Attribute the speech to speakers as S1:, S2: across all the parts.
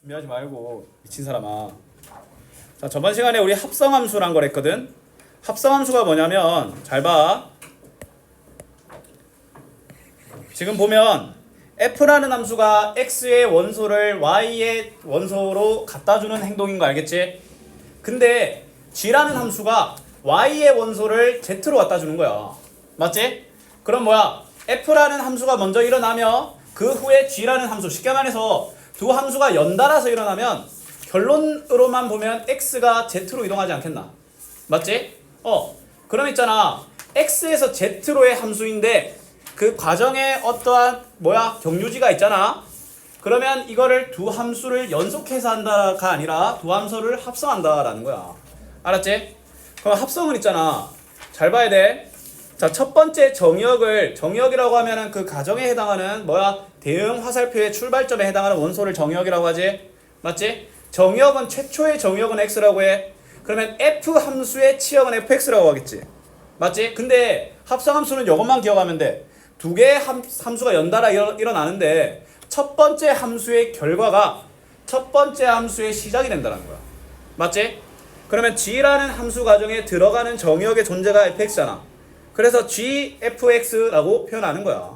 S1: 준비하지 말고 미친 사람아. 자, 저번 시간에 우리 합성함수란 걸 했거든. 합성함수가 뭐냐면 잘 봐. 지금 보면 f라는 함수가 x의 원소를 y의 원소로 갖다주는 행동인 거 알겠지? 근데 g라는 함수가 y의 원소를 z로 갖다주는 거야. 맞지? 그럼 뭐야? f라는 함수가 먼저 일어나며 그 후에 g라는 함수, 쉽게 말해서 두 함수가 연달아서 일어나면 결론으로만 보면 x가 z로 이동하지 않겠나? 맞지? 그럼 있잖아. x에서 z로의 함수인데 그 과정에 어떠한 경유지가 있잖아. 그러면 이거를 두 함수를 연속해서 한다가 아니라 두 함수를 합성한다라는 거야. 알았지? 그럼 합성은 있잖아. 잘 봐야 돼. 자, 첫 번째 정의역이라고 하면은 그 가정에 해당하는 대응 화살표의 출발점에 해당하는 원소를 정의역이라고 하지. 맞지? 정의역은 최초의 정의역은 x라고 해. 그러면 f 함수의 치역은 fx라고 하겠지. 맞지? 근데 합성함수는 이것만 기억하면 돼. 두 개의 함수가 연달아 일어나는데 첫 번째 함수의 결과가 첫 번째 함수의 시작이 된다는 거야. 맞지? 그러면 g라는 함수 과정에 들어가는 정의역의 존재가 fx잖아. 그래서 gfx라고 표현하는 거야.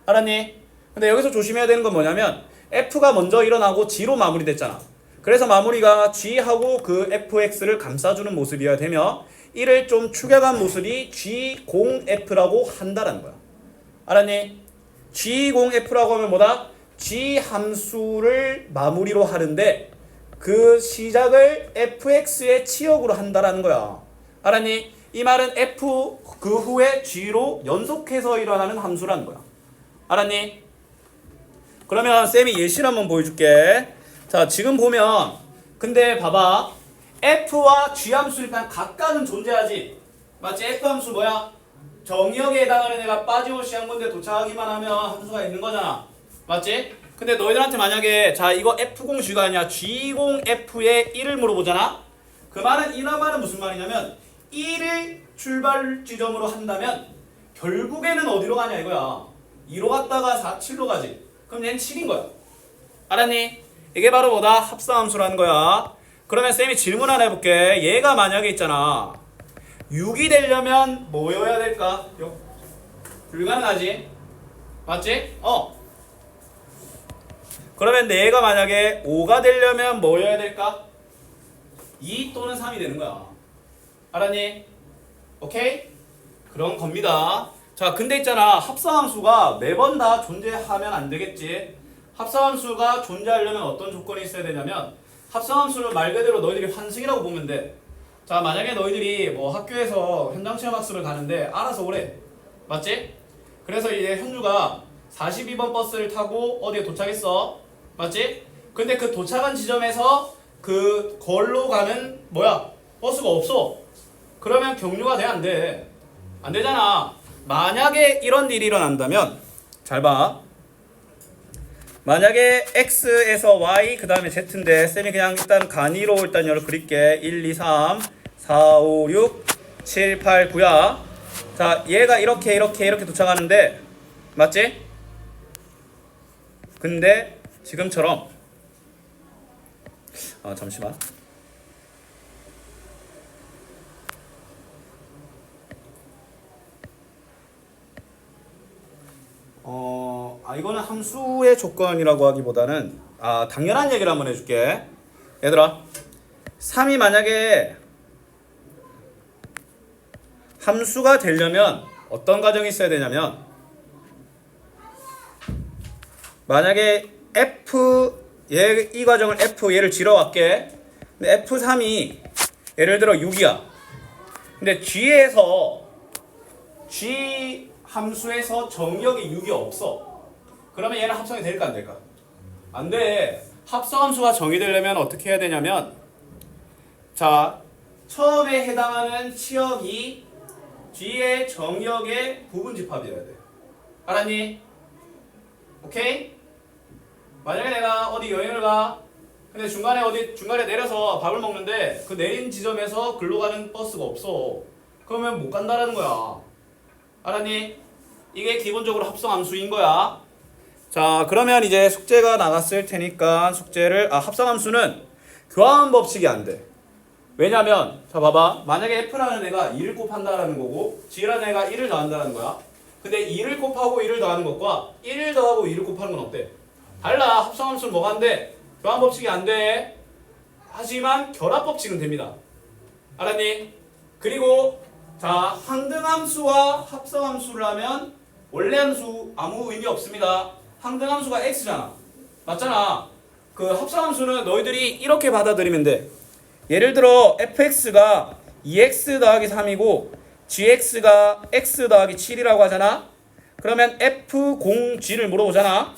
S1: 알았니? 근데 여기서 조심해야 되는 건 뭐냐면 f가 먼저 일어나고 g로 마무리됐잖아. 그래서 마무리가 g하고 그 fx를 감싸주는 모습이어야 되며 이를 좀 축약한 모습이 g0f라고 한다라는 거야. 알았니? g0f라고 하면 뭐다? g 함수를 마무리로 하는데 그 시작을 fx의 치역으로 한다라는 거야. 알았니? 이 말은 f 그 후에 g로 연속해서 일어나는 함수라는 거야. 알았니? 그러면 쌤이 예시를 한번 보여줄게. 자, 지금 보면 근데 봐봐. f와 g 함수 일단 각각은 존재하지. 맞지? f 함수 뭐야? 정의역에 해당하는 애가 빠지오시 한 군데 도착하기만 하면 함수가 있는 거잖아. 맞지? 근데 너희들한테 만약에 자 이거 f0g가 아니야 g0f의 1을 물어보잖아. 그 말은 이 말은 무슨 말이냐면 1을 출발 지점으로 한다면 결국에는 어디로 가냐 이거야. 2로 갔다가 7로 가지. 그럼 얘는 7인 거야. 알았니? 이게 바로 뭐다? 합성함수라는 거야. 그러면 쌤이 질문 하나 해볼게. 얘가 만약에 있잖아 6이 되려면 뭐여야 될까? 불가능하지? 맞지? 그러면 얘가 만약에 5가 되려면 뭐여야 될까? 2 또는 3이 되는 거야. 알았니? 오케이? 그런 겁니다. 자, 근데 있잖아. 합성함수가 매번 다 존재하면 안 되겠지. 합성함수가 존재하려면 어떤 조건이 있어야 되냐면 합성함수를 말 그대로 너희들이 환승이라고 보면 돼. 자, 만약에 너희들이 학교에서 현장체험학습을 가는데 알아서 오래. 맞지? 그래서 이제 현주가 42번 버스를 타고 어디에 도착했어. 맞지? 근데 그 도착한 지점에서 그 걸로 가는 버스가 없어. 그러면 경유가 돼? 안 돼? 안 되잖아. 만약에 이런 일이 일어난다면 잘 봐. 만약에 x에서 y 그 다음에 z인데 쌤이 그냥 일단 간이로 일단 열을 그릴게. 1, 2, 3, 4, 5, 6, 7, 8, 9야. 자, 얘가 이렇게 도착하는데 맞지? 근데 지금처럼 잠시만. 이거는 함수의 조건이라고 하기보다는 당연한 얘기를 한번 해줄게. 얘들아, 3이 만약에 함수가 되려면 어떤 과정이 있어야 되냐면 만약에 이 과정을 얘를 지러갈게. 근데 f3이 예를 들어 6이야. 근데 g 함수에서 정의역이 6이 없어. 그러면 얘는 합성이 될까 안 될까? 안 돼. 합성함수가 정의되려면 어떻게 해야 되냐면 자, 처음에 해당하는 치역이 g의 정의역의 부분 집합이어야 돼. 알았니? 오케이? 만약에 내가 어디 여행을 가. 근데 중간에 내려서 밥을 먹는데 그 내린 지점에서 글로 가는 버스가 없어. 그러면 못 간다라는 거야. 알았니? 이게 기본적으로 합성함수인 거야. 자, 그러면 이제 숙제가 나갔을 테니까 합성함수는 교환 법칙이 안 돼. 왜냐면 자 봐봐. 만약에 F라는 애가 2를 곱한다라는 거고 G라는 애가 1을 더한다는 거야. 근데 2를 곱하고 1을 더하는 것과 1을 더하고 2를 곱하는 건 어때? 달라. 합성함수는 뭐가 안 돼? 교환 법칙이 안 돼. 하지만 결합 법칙은 됩니다. 알았니? 그리고 자, 항등함수와 합성함수를 하면 원래 함수 아무 의미 없습니다. 항등함수가 x잖아. 맞잖아. 그 합성함수는 너희들이 이렇게 받아들이면 돼. 예를 들어 fx가 2x 더하기 3이고 gx가 x 더하기 7이라고 하잖아. 그러면 f0g를 물어보잖아.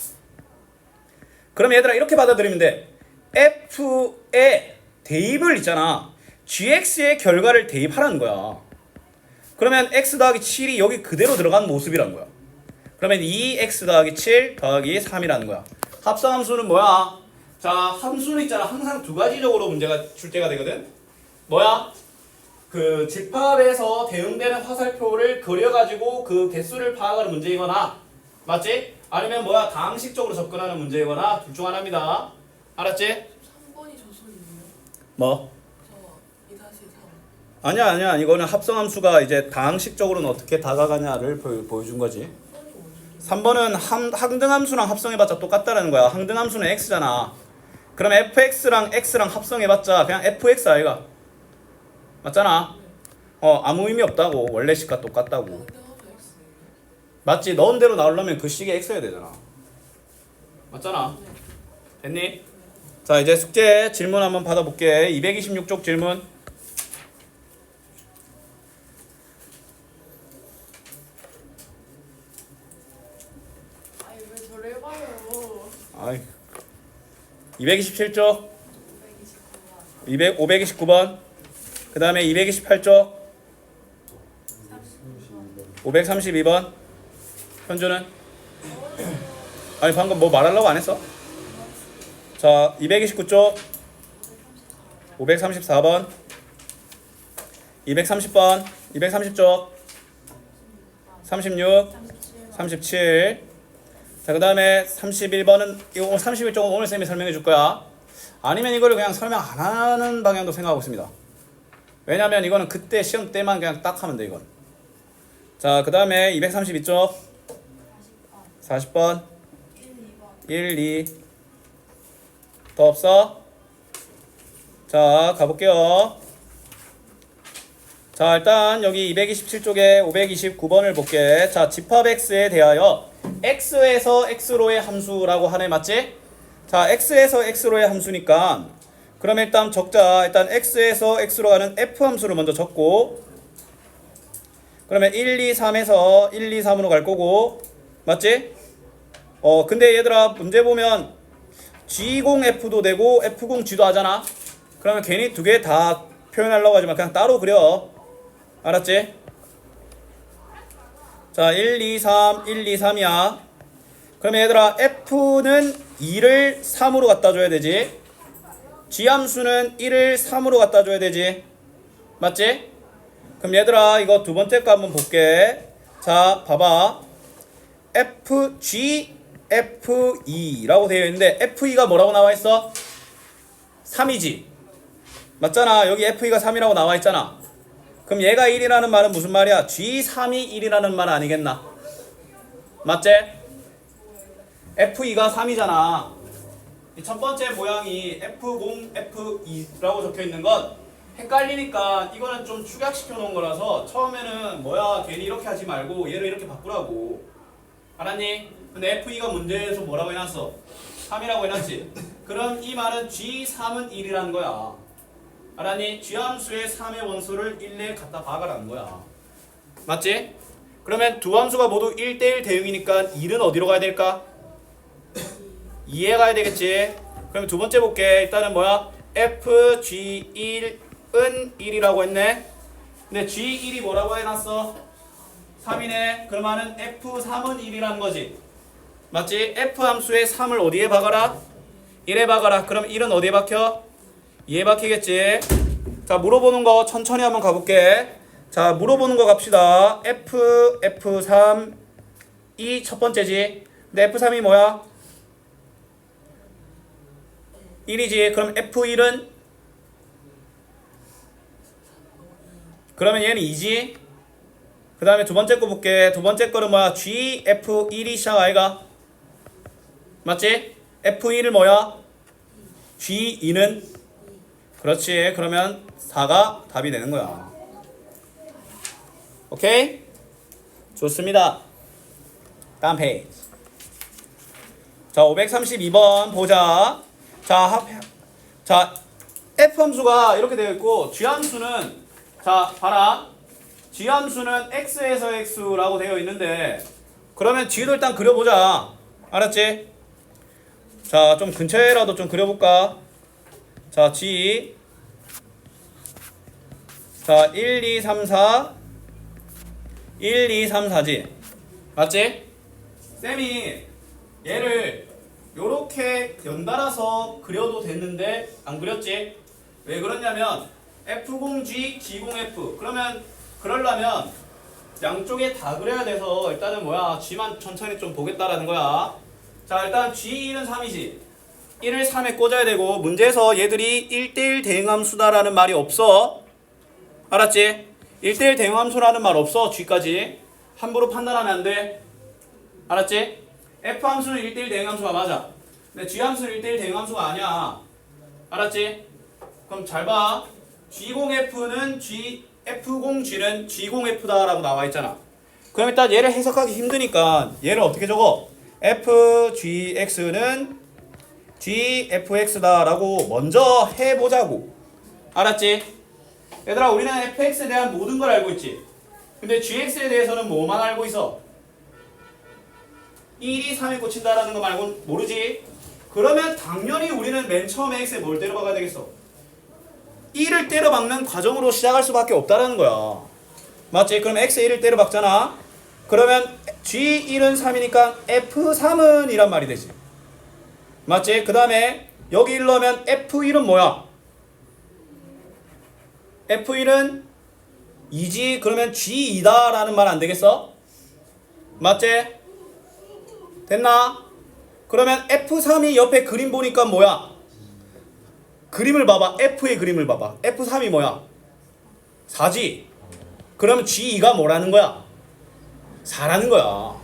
S1: 그럼 얘들아 이렇게 받아들이면 돼. f의 대입을 있잖아. gx의 결과를 대입하라는 거야. 그러면 x 더하기 7이 여기 그대로 들어간 모습이라는 거야. 그러면 2x 더하기 7 더하기 3이라는 거야. 합성함수는 뭐야? 자, 함수는 있잖아. 항상 두 가지적으로 문제가 출제가 되거든. 뭐야? 그 집합에서 대응되는 화살표를 그려가지고 그 개수를 파악하는 문제이거나, 맞지? 아니면 뭐야? 다항식적으로 접근하는 문제이거나 둘 중 하나입니다. 알았지?
S2: 3번이 저소리네요.
S1: 뭐?
S2: 저 2-3.
S1: 아니야. 이거는 합성함수가 이제 다항식적으로는 어떻게 다가가냐를 보여준 거지. 3번은 항등함수랑 합성해봤자 똑같다는 거야. 항등함수는 x잖아. 그럼 fx랑 x랑 합성해봤자 그냥 fx 아이가. 맞잖아. 아무 의미 없다고. 원래 식과 똑같다고.
S2: 근데 하도 X예요.
S1: 맞지? 넣은 대로 나오려면 그 식에 x여야 되잖아. 맞잖아. 됐니? 자, 이제 숙제 질문 한번 받아볼게. 226쪽 질문.
S2: 아니 왜 저를 봐요?
S1: 아이. 227쪽.
S2: 129번.
S1: 529번. 그 다음에 228쪽. 532번. 현주는? 아니 방금 뭐 말하려고 안 했어? 자, 229쪽. 534번. 230번. 230쪽. 36. 37. 자, 그 다음에 31번은 이거 31쪽은 오늘 쌤이 설명해 줄 거야. 아니면 이거를 그냥 설명 안 하는 방향도 생각하고 있습니다. 왜냐면 이거는 그때 시험 때만 그냥 딱 하면 돼 이건. 자, 그 다음에 232쪽 40번 1, 2 더 없어? 자, 가볼게요. 자, 일단 여기 227쪽에 529번을 볼게. 자, 집합 x에 대하여 x에서 x로의 함수라고 하네. 맞지? 자, x에서 x로의 함수니까 그럼 일단 적자. 일단 x에서 x로 가는 f 함수를 먼저 적고, 그러면 1, 2, 3에서 1, 2, 3으로 갈 거고, 맞지? 근데 얘들아 문제 보면 G0F도 되고 F0G도 하잖아. 그러면 괜히 두 개 다 표현하려고 하지만 그냥 따로 그려. 알았지? 자, 1, 2, 3, 1, 2, 3이야. 그러면 얘들아 F는 2를 3으로 갖다 줘야 되지. G함수는 1을 3으로 갖다 줘야 되지. 맞지? 그럼 얘들아 이거 두 번째 거 한번 볼게. 자, 봐봐. FG, F2라고 되어 있는데 F2가 뭐라고 나와 있어? 3이지. 맞잖아. 여기 F2가 3이라고 나와 있잖아. 그럼 얘가 1이라는 말은 무슨 말이야? G3이 1이라는 말 아니겠나? 맞지? F2가 3이잖아. 이 첫 번째 모양이 F0, F2라고 적혀 있는 건 헷갈리니까 이거는 좀 축약시켜 놓은 거라서 처음에는 뭐야 괜히 이렇게 하지 말고 얘를 이렇게 바꾸라고. 알았니? 근데 F2가 문제에서 뭐라고 해놨어? 3이라고 해놨지? 그럼 이 말은 G3은 1이라는 거야. 알았니? G함수의 3의 원소를 1에 갖다 박아라는 거야. 맞지? 그러면 두 함수가 모두 1대1 대응이니까 1은 어디로 가야 될까? 2에 가야 되겠지? 그럼 두 번째 볼게. 일단은 뭐야? FG1은 1이라고 했네. 근데 G1이 뭐라고 해놨어? 3이네. 그러면은 F3은 1이라는 거지. 맞지? F함수의 3을 어디에 박아라? 1에 박아라. 그럼 1은 어디에 박혀? 2에 박히겠지. 자, 물어보는 거 천천히 한번 가볼게. 자, 물어보는 거 갑시다. F3, 이 첫 번째지. 근데 F3이 뭐야? 1이지. 그럼 F1은? 그러면 얘는 2지. 그 다음에 두 번째 거 볼게. 두 번째 거는 뭐야? GF1이 시작 아이가? 맞지? F1을 뭐야? G2는? 그렇지. 그러면 4가 답이 되는 거야. 오케이? 좋습니다. 다음 페이지. 자, 532번 보자. 자, F 함수가 이렇게 되어 있고, G 함수는, 자, 봐라. G 함수는 X에서 X라고 되어 있는데, 그러면 G도 일단 그려보자. 알았지? 자, 좀 근처에라도 좀 그려볼까? 자, G. 자, 1, 2, 3, 4. 1, 2, 3, 4지? 맞지? 쌤이 얘를 요렇게 연달아서 그려도 됐는데 안 그렸지? 왜 그러냐면 F0G, G0F 그러면 그러려면 양쪽에 다 그려야 돼서 일단은 뭐야 G만 천천히 좀 보겠다라는 거야. 자, 일단 G1은 3이지. 1을 3에 꽂아야 되고 문제에서 얘들이 1대1 대응함수다라는 말이 없어. 알았지? 1대1 대응함수라는 말 없어. G까지 함부로 판단하면 안 돼. 알았지? F 함수는 1대1 대응함수가 맞아. 근데 G 함수는 1대1 대응함수가 아니야. 알았지? 그럼 잘 봐. G0F는 F0G는 G0F다라고 나와 있잖아. 그럼 일단 얘를 해석하기 힘드니까 얘를 어떻게 적어? FGX는 GFX다라고 먼저 해보자고. 알았지? 얘들아, 우리는 fx에 대한 모든 걸 알고 있지. 근데 gx에 대해서는 뭐만 알고 있어? 1이 3에 꽂힌다라는 거 말고 모르지? 그러면 당연히 우리는 맨 처음에 x에 뭘 때려박아야 되겠어? 1을 때려박는 과정으로 시작할 수밖에 없다라는 거야. 맞지? 그럼 x에 1을 때려박잖아. 그러면 g1은 3이니까 f3은 이란 말이 되지. 맞지? 그 다음에 여기 1 넣으면 f1은 뭐야? F1은 2지. 그러면 G2다 라는 말 안 되겠어? 맞지? 됐나? 그러면 F3이 옆에 그림 보니까 뭐야? 그림을 봐봐. F의 그림을 봐봐. F3이 뭐야? 4지. 그러면 G2가 뭐라는 거야? 4라는 거야.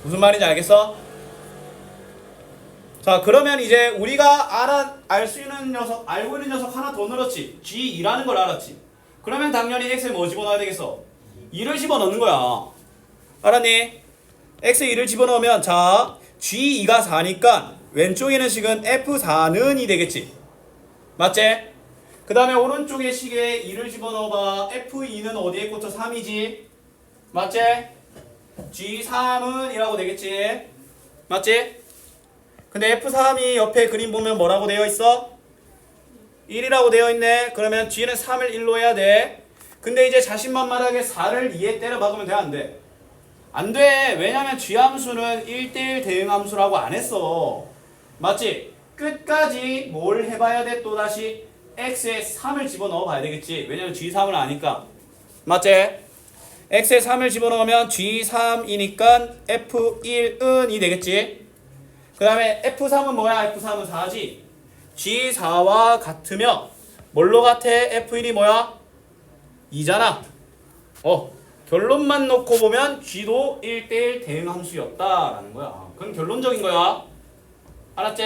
S1: 무슨 말인지 알겠어? 자, 그러면 이제 우리가 알 수 있는 녀석, 알고 있는 녀석 하나 더 늘었지. G2라는 걸 알았지. 그러면 당연히 X에 뭐 집어넣어야 되겠어? 2를 집어넣는 거야. 알았니? X에 2를 집어넣으면 자, G2가 4니까 왼쪽에는 식은 F4는 2 되겠지. 맞지? 그 다음에 오른쪽에 식에 2를 집어넣어봐. F2는 어디에 꽂혀? 3이지. 맞지? G3은 2라고 되겠지. 맞지? 근데 F3이 옆에 그림 보면 뭐라고 되어 있어? 1이라고 되어 있네. 그러면 G는 3을 1로 해야 돼. 근데 이제 자신만만하게 4를 2에 때려 박으면 돼, 안 돼? 안 돼. 왜냐면 G 함수는 1대1 대응 함수라고 안 했어. 맞지? 끝까지 뭘 해봐야 돼? 또다시 X에 3을 집어넣어 봐야 되겠지. 왜냐면 G3을 아니까. 맞지? X에 3을 집어넣으면 G3이니까 F1은 2 되겠지. 그 다음에 F3은 뭐야? F3은 4지. G4와 같으며 뭘로 같아? F1이 뭐야? 2잖아. 결론만 놓고 보면 G도 1대1 대응함수였다라는 거야. 그건 결론적인 거야. 알았지?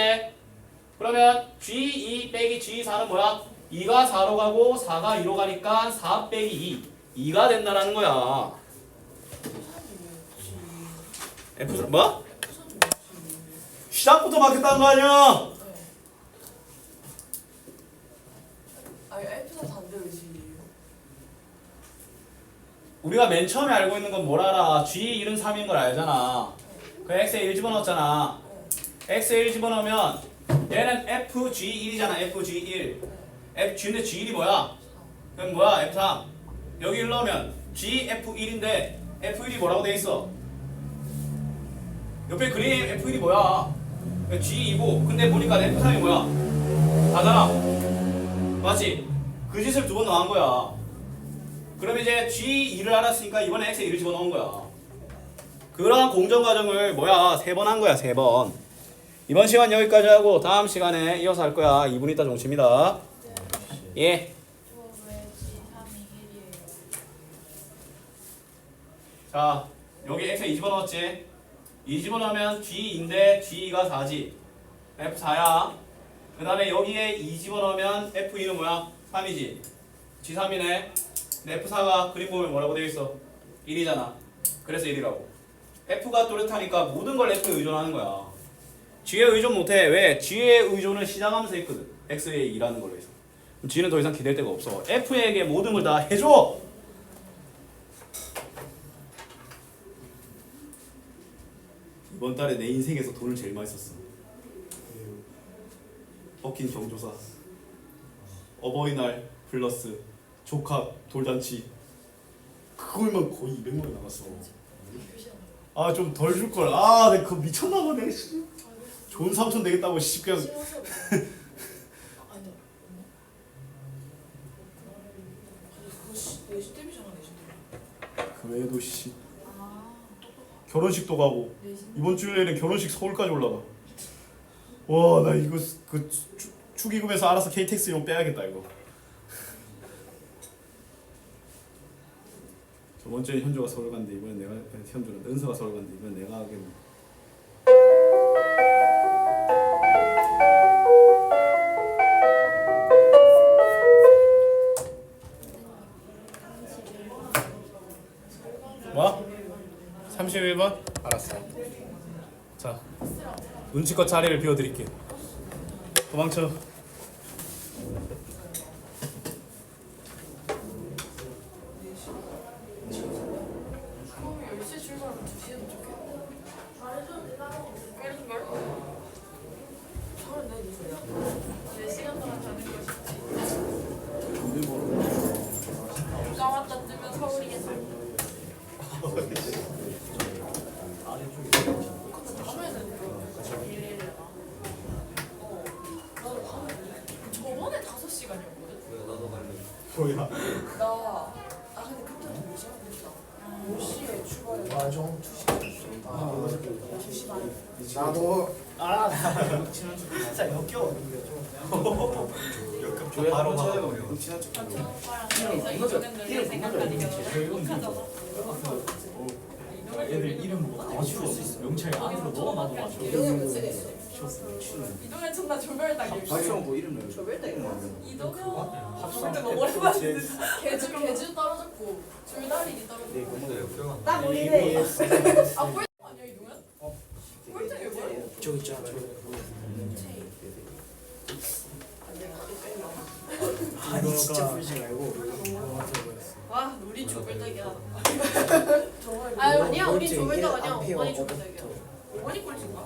S1: 그러면 G2 빼기 G4는 뭐야? 2가 4로 가고 4가 2로 가니까 4 빼기 2. 2가 된다라는 거야. F3 뭐? 시작부터 막혔다는 거 아니야?
S2: 아니 F사 반대로 G예요.
S1: 우리가 맨 처음에 알고 있는 건 뭘 알아? G1은 3인 걸 알잖아. 그 X에 1 집어넣었잖아. X에 1 집어넣으면 얘는 FG1이잖아. FG1. G인데 G1이 뭐야? 그럼 뭐야? F3. 여기 1 넣으면 GF1인데 F1이 뭐라고 돼 있어? 옆에 그림 F1이 뭐야? G2고 근데 보니까 F3이 뭐야? 다잖아. 맞지? 그 짓을 두 번 나온 거야. 그럼 이제 G2를 알았으니까 이번에 X에 1을 집어넣은 거야. 그러한 공정 과정을 뭐야 3번 한 거야 3번. 이번 시간 여기까지 하고 다음 시간에 이어서 할 거야. 2분 있다 종칩니다. 예.
S2: 저왜 G3이 1이에요?
S1: 자 여기 x 2 집어넣었지. 2 집어넣으면 G인데 G가 4지. F4야. 그 다음에 여기에 2 집어넣으면 F2는 뭐야? 3이지. G3이네. F4가 그림 보면 뭐라고 되어 있어? 1이잖아. 그래서 1이라고. F가 뚜렷하니까 모든 걸 F에 의존하는 거야. G에 의존 못해. 왜? G에 의존을 시작하면서 했거든. X에 2라는 걸로 해서. 그럼 G는 더 이상 기댈 데가 없어. F에게 모든 걸 다 해줘! 이번 달에 내 인생에서 돈을 제일 많이 썼어. 버킨 경조사, 어버이날 플러스 조카 돌잔치 그거만 거의 200만 원 나갔어. 아 좀 덜 줄 걸. 아 내가 그거 미쳤나 보네. 좋은 삼촌 되겠다고 씨 그냥.
S2: 아니요. 그거 4시 데뷔잖아 4시 데뷔.
S1: 그 외에도 씨
S2: 아
S1: 결혼식도 가고
S2: 4시.
S1: 이번 주에는 결혼식 서울까지 올라가. 와 나 이거 그 축의금에서 알아서 KTX 이용 빼야겠다 이거. 저번 주에 현주가 서울 간대. 이번엔 내가 현주는 은서가 서울 간대. 이번엔 내가 하겠네. 뭐? 31번? 알았어. 자, 눈치껏 자리를 비워드릴게. 도망쳐.
S2: 그럼 10시에 출발하면 2시에 도착해? 깨르지 말? 잘했네 니 4시간 동안 자는 것이지. 까맣다 뜨면 서울이겠어. 저번에 5시간이었거든?
S1: 뭐야?
S2: 근데 그때 몇 시간 됐다. 몇 시에 출발해?
S3: 맞아.
S2: 2시 반.
S3: 나도
S4: 진짜 역겨워.
S3: 바로
S2: 같은 오빠랑 이동했는데 생각하니까 행복하잖아.
S4: 애들 이름 맞출 수 있어. 명찰 안으로 넣어놔도 맞춰.
S2: 이동현 존나 조별당일
S3: 박성호 이름 넣어.
S2: 이동현 합성때 너무 오랜만에 개주 떨어졌고 줄다리기 떨어졌고
S3: 딱 우리네.
S2: 아 꼴등 아니야 이동현? 꼴등이 뭐야?
S3: 저 있잖아. 아니 진짜 풀지 말고.
S2: 와 우리 조별당이야
S5: 아니야 우리 조별당 아니야
S3: 앞에
S5: 오만이
S3: 와서
S5: 조별당이야
S3: 붙어.
S2: 오만이 꼴찌인가?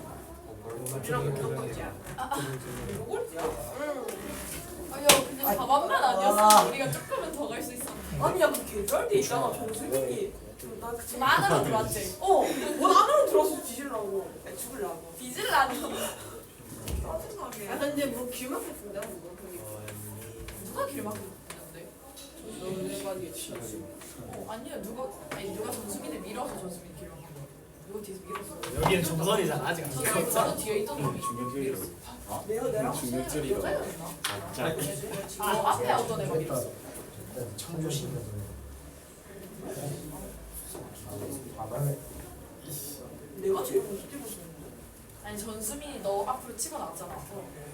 S5: 우리랑 경쟁이야
S2: 이거 꼴찌야?
S5: 아야 근데 4반만 아니었어 우리가 조금은 더 갈 수 있었는데
S2: 아니야 그 계절대 있잖아 정수민이 나그
S5: 안으로 들어왔지?
S2: 뭔 안으로 들어서 뒤질라고 죽을라고
S5: 뒤질라니
S2: 짜증나게
S5: 아 근데 뭐 길막혔던데 뭐 그게
S2: 누가 길 막혔는데? 너네 반이 진짜 아니야 누가 전수민을 밀어서 전수민 길 막힌 거야 누가 뒤에서 밀었어
S4: 여기는 정선이잖아. 아직 안
S2: 전수민 바로 뒤에 있던 놈이
S1: 중력줄이로.
S2: 내가
S1: 중력줄이로.
S2: 여자였나?
S1: 자,
S2: 앞에 어떤 애가 밀었어
S3: 청조심.
S2: 내가 제일 먼저 뛰었었는데 아니 전수민이 너 앞으로 치고 나왔잖아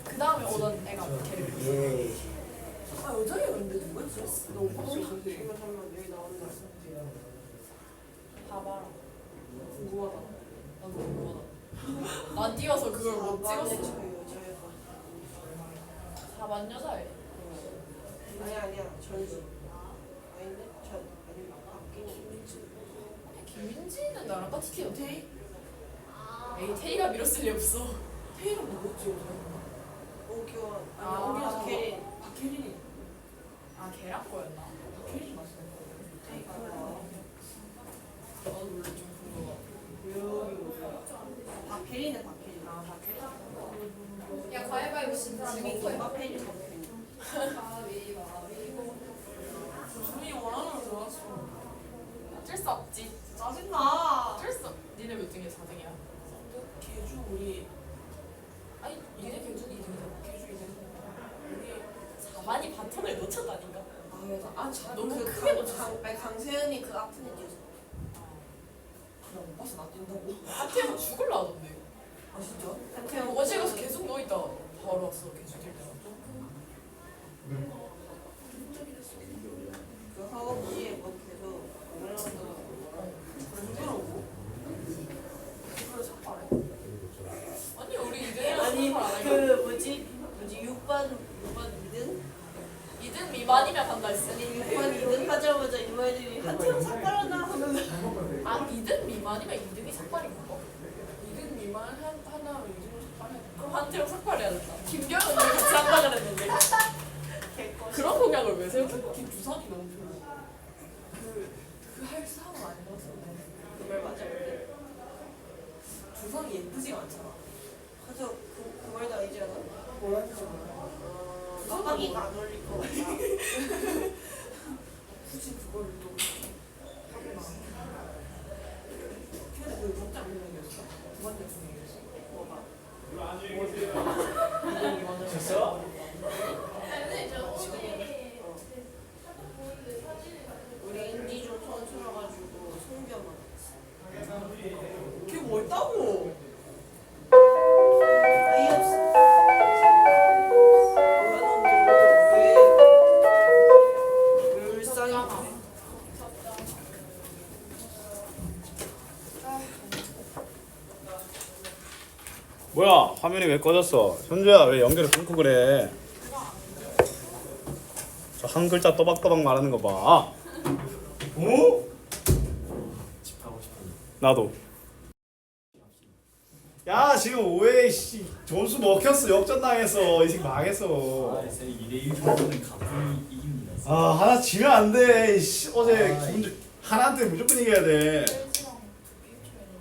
S2: 그 다음에 오던 애가 걔를 밀었어
S3: 예.
S2: 아 여자애였는데 누구였지? 너 오빠 있었는데
S5: 여기 나오는 거
S2: 봐봐라 궁금하다 나도 궁금하다 난 뛰어서 그걸 못 찍었어 4반 여자애
S5: 아니야 전지 아닌데 전 아니 김민지
S2: 김민지는 나랑 같이 뛰어 태희? 에이 태희가 밀었을 리 없어 태희가 누구였지 여자애?
S5: 오기원
S2: 아,
S5: 오기원
S2: 박혜린.
S5: 박혜린이
S2: 아 걔랑 거였나? 박혜린이 맞어
S5: 태희가
S2: 나도 원래 좀 궁금하다
S5: 박혜린은 박혜린
S2: 아 박혜린?
S5: 야 가위바위보 진짜 지민이 박혜린
S2: 조수민이 원하는 걸 좋았어 어쩔 수 없지
S5: 짜증나
S2: 어쩔 수 없지 니네 몇 등이야? 4등이야? 개주 우리 아니 니네 개주 2등이잖아. 개주 2등. 우리 4만이 바톤을 놓쳤다니까. 너무 크게 놓쳤어.
S5: 아니 강세현이 그 아픈 애 뛰었어.
S2: 나못 봤어. 나 뛴다고. 하태형 죽을라 하던데.
S5: 아 진짜?
S2: 어제 가서 계속 누워 있다. 바로 왔어. 계속 뛸 때가.
S5: 그 학업지에 뭐 계속 올라온다고.
S2: 그러더라고. 그걸 삭발해. 아니 우리 이제
S5: 아니 그 뭐지 6반 2등?
S2: 2등 미만이면 간다 했어.
S5: 아니 6반 2등 하자마자 이모애들이 하트형 삭발하나 하면서
S2: 아 2등 미만이면 2등이 삭발인 거? 2등 미만 하나 2등 삭발해. 그럼 한태형 삭발해야 된다. 김경은 같이 한다 그랬는데. 그런 공약을 왜 세워? 김주선이 너무 별로. 그할 사람 아닌 것 같은데.
S5: 그말 맞아 근데
S2: 주선이 예쁘지가 않잖아.
S5: 하자 그 말도 아니지 않아?
S2: 뭐야?
S5: 깜빡이가 안 어울릴 거 같아.
S2: 굳이 그걸 또 하구나. 걔네 그 적자 몇 명이었어? 두 번째 분이었어? 뭐가?
S4: 졌어?
S5: 우리 인디 좀 선수라가지고 송병만
S2: 걔 뭐였다고?
S5: 어이없어. 뭐야 너는 왜 울상이
S1: 뭐야 화면이 왜 꺼졌어? 현주야 왜 연결을 끊고 그래? 저 한 글자 또박또박 말하는 거 봐. 어?
S4: 집하고 싶어.
S1: 나도. 야 지금 5회 씨 점수 먹혔어. 역전당했어. 이 새끼 망했어.
S4: 아, 쌤 2대1 정도는 가뿐히 이깁니다.
S1: 아 하나 지면 안 돼. 씨, 어제 하나한테 무조건 이겨야 돼.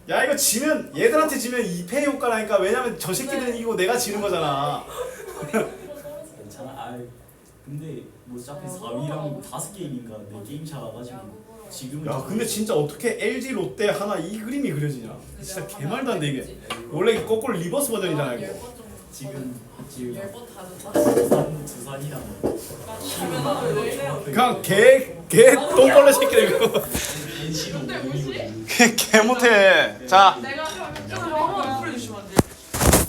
S1: 야 이거 지면 얘들한테 지면 2패 효과라니까. 왜냐면 저 새끼들은 이기고 내가 지는 거잖아.
S4: 괜찮아. 아, 근데 뭐 어차피 4위랑 5게임인가 4게임 차가지고 지금은
S1: 야 근데 진짜 어떻게 LG 롯데 하나 이 그림이 그려지냐. 진짜 개말도 안 돼 이게. 원래 이게 거꾸로 리버스 버전이잖아 이거.
S2: 10번 정도.
S4: 지금
S2: 10번 다 줬다.
S4: 두산이랑
S2: 주변으로 왜 이래요?
S1: 그냥 개 똥벌레 새끼들 이거.
S4: NC로
S2: 근데 뭐지?
S1: 개 못해. 자.
S2: 내가 그러면 좀 영어로 풀어주시면 안 돼?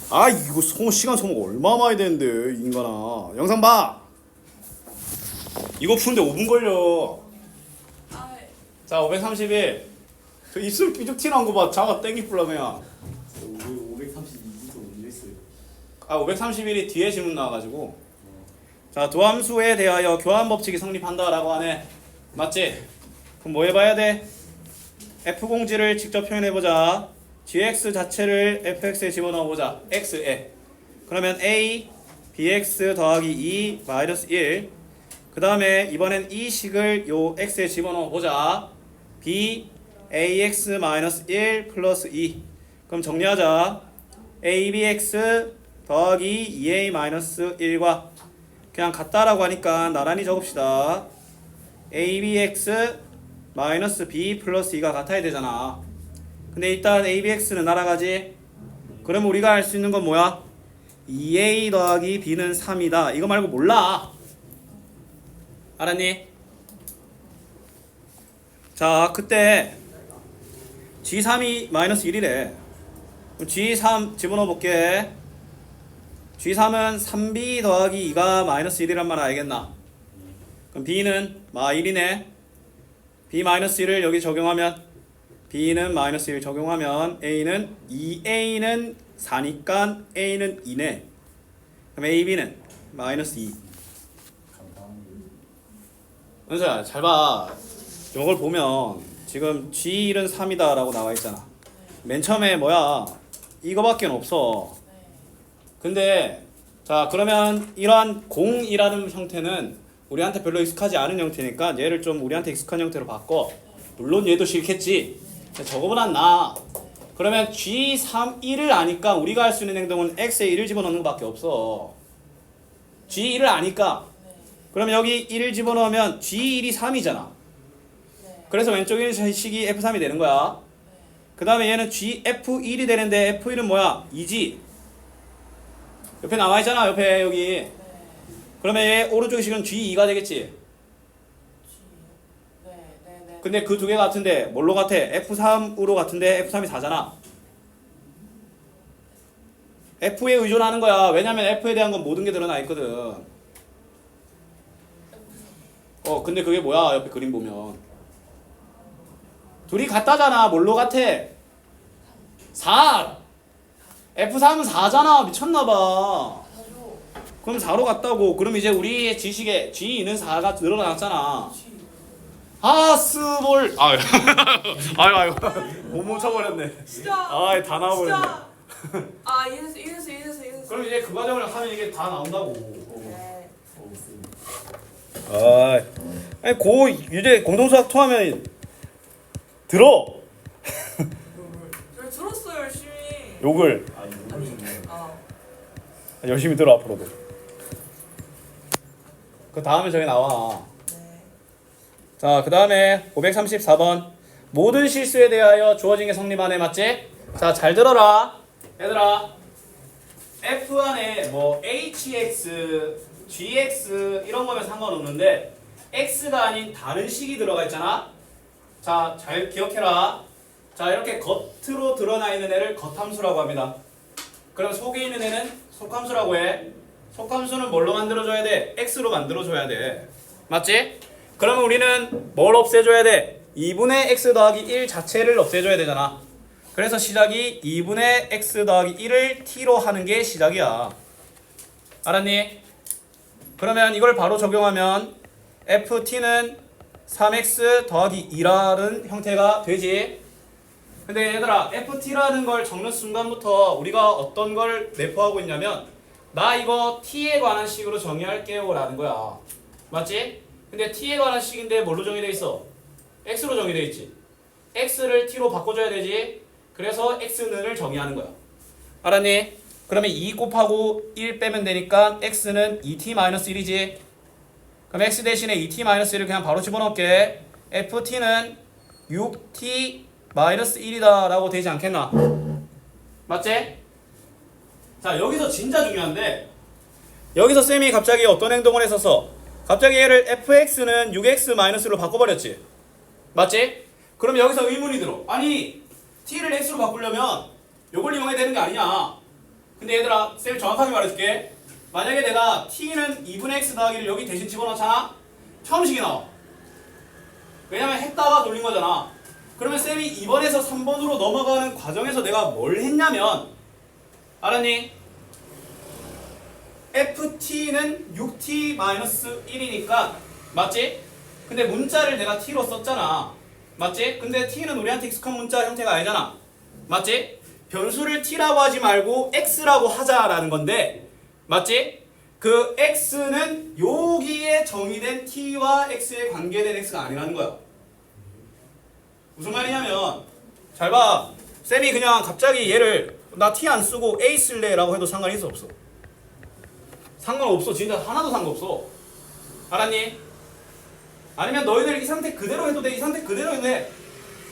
S1: 아 이거 시간 소모가 얼마 많이 되는데 이 인간아. 영상 봐. 이거 푸는데 5분 걸려.
S2: 아,
S1: 자 531. 저 입술 삐죽 튀어나온 거 봐. 자가 땡기 불라 그냥.
S4: 532부터 올렸어요.
S1: 아 531이 뒤에 질문 나와가지고. 자 도함수에 대하여 교환 법칙이 성립한다라고 하네. 맞지? 그럼 뭐 해봐야 돼? f공지를 직접 표현해보자. gx 자체를 fx에 집어넣어보자. x에. 그러면 a bx 더하기 2 마이너스 1. 그 다음에 이번엔 이 식을 요 x에 집어넣어보자. b ax 마이너스 1 플러스 2. 그럼 정리하자. abx 더하기 2a 마이너스 1과 그냥 같다라고 하니까 나란히 적읍시다. abx 마이너스 b 플러스 2가 같아야 되잖아. 근데 일단 abx는 날아가지. 그럼 우리가 알 수 있는 건 뭐야? 2a 더하기 b는 3이다. 이거 말고 몰라. 알았니? 자 그때 g3이 마이너스 1이래. 그럼 g3 집어넣어 볼게. g3은 3b 더하기 2가 마이너스 1이란 말 알겠나? 그럼 b는 마 1이네. b 마이너스 1을 여기 적용하면 b는 마이너스 1 적용하면 a는 2a는 4니까 a는 2네. 그럼 ab는 마이너스 2. 은서야 잘 봐. 이걸 보면 지금 g1은 3이다 라고 나와 있잖아. 맨 처음에 뭐야 이거밖에 없어. 근데 자 그러면 이러한 0이라는 형태는 우리한테 별로 익숙하지 않은 형태니까 얘를 좀 우리한테 익숙한 형태로 바꿔. 물론 얘도 싫겠지. 저거보단 나아. 그러면 g3 1을 아니까 우리가 할 수 있는 행동은 x에 1을 집어넣는 것밖에 없어. g1을 아니까. 그러면 여기 1을 집어넣으면 g1이 3이잖아. 그래서 왼쪽에 있는 식이 f3이 되는 거야. 그 다음에 얘는 GF1이 되는데 F1은 뭐야? 2지. 옆에 나와있잖아. 옆에 여기.
S2: 네.
S1: 그러면 얘 오른쪽 식은 G2가 되겠지.
S2: 네.
S1: 근데 그 두 개 같은데 뭘로 같아? F3으로 같은데 F3이 4잖아. F에 의존하는 거야. 왜냐면 F에 대한 건 모든 게 드러나 있거든. 근데 그게 뭐야? 옆에 그림 보면 둘이 같다잖아. 뭘로 같아? 4. F3은 4잖아. 미쳤나봐. 그럼 4로 같다고. 그럼 이제 우리 지식에 G는 4가 늘어났잖아. 스몰. 아유. 못 멈춰버렸네.
S2: 진짜.
S1: 다 나와버렸네.
S2: 진짜. 이랬어.
S1: 그럼 이제 그 과정을 하면 이게 다 나온다고.
S2: 네.
S1: 아니 고 이제 공동수학 통하면 들어.
S2: 저 들었어요 열심히.
S1: 욕을
S4: 아 이거 모르겠네.
S1: 열심히 들어 앞으로도. 그 다음에 저기 나와.
S2: 네.
S1: 자, 그 다음에 534번. 모든 실수에 대하여 주어진 게 성립하네. 맞지? 자, 잘 들어라. 얘들아. F 안에 뭐 HX, GX 이런 거면 상관없는데 X가 아닌 다른 식이 들어가 있잖아. 자, 잘 기억해라. 자, 이렇게 겉으로 드러나 있는 애를 겉함수라고 합니다. 그럼 속에 있는 애는 속함수라고 해. 속함수는 뭘로 만들어줘야 돼? X로 만들어줘야 돼. 맞지? 그러면 우리는 뭘 없애줘야 돼? 2분의 X 더하기 1 자체를 없애줘야 되잖아. 그래서 시작이 2분의 X 더하기 1을 T로 하는 게 시작이야. 알았니? 그러면 이걸 바로 적용하면 FT는 3X 더하기 2라는 형태가 되지. 근데 얘들아, FT라는 걸 적는 순간부터 우리가 어떤 걸 내포하고 있냐면 나 이거 T에 관한 식으로 정의할게요 라는 거야. 맞지? 근데 T에 관한 식인데 뭘로 정의돼 있어? X로 정의돼 있지. X를 T로 바꿔줘야 되지. 그래서 X는을 정의하는 거야. 알았니? 그러면 2 곱하고 1 빼면 되니까 X는 2T-1이지. 그럼 X 대신에 2T-1을 그냥 바로 집어넣을게. FT는 6T-1이다 라고 되지 않겠나? 맞지? 자, 여기서 진짜 중요한데 여기서 쌤이 갑자기 어떤 행동을 했었어? 갑자기 얘를 fx는 6x-로 바꿔버렸지. 맞지? 그럼 여기서 의문이 들어. 아니 t를 x로 바꾸려면 요걸 이용해야 되는 게 아니냐. 근데 얘들아, 쌤이 정확하게 말해줄게. 만약에 내가 t는 2분의 x 더하기를 여기 대신 집어넣잖아? 처음식이 나와. 왜냐면 했다가 돌린 거잖아. 그러면 쌤이 2번에서 3번으로 넘어가는 과정에서 내가 뭘 했냐면, 알았니? ft는 6t-1이니까 맞지? 근데 문자를 내가 t로 썼잖아. 맞지? 근데 t는 우리한테 익숙한 문자 형태가 아니잖아. 맞지? 변수를 t라고 하지 말고 x라고 하자라는 건데, 맞지? 그 x는 여기에 정의된 t와 x에 관계된 x가 아니라는 거야. 무슨 말이냐면, 잘 봐. 쌤이 그냥 갑자기 얘를 나 t 안 쓰고 a 쓸래 라고 해도 상관이 있어 없어? 상관없어. 진짜 하나도 상관없어. 알았니? 아니면 너희들 이 상태 그대로 해도 돼. 이 상태 그대로 해도 돼.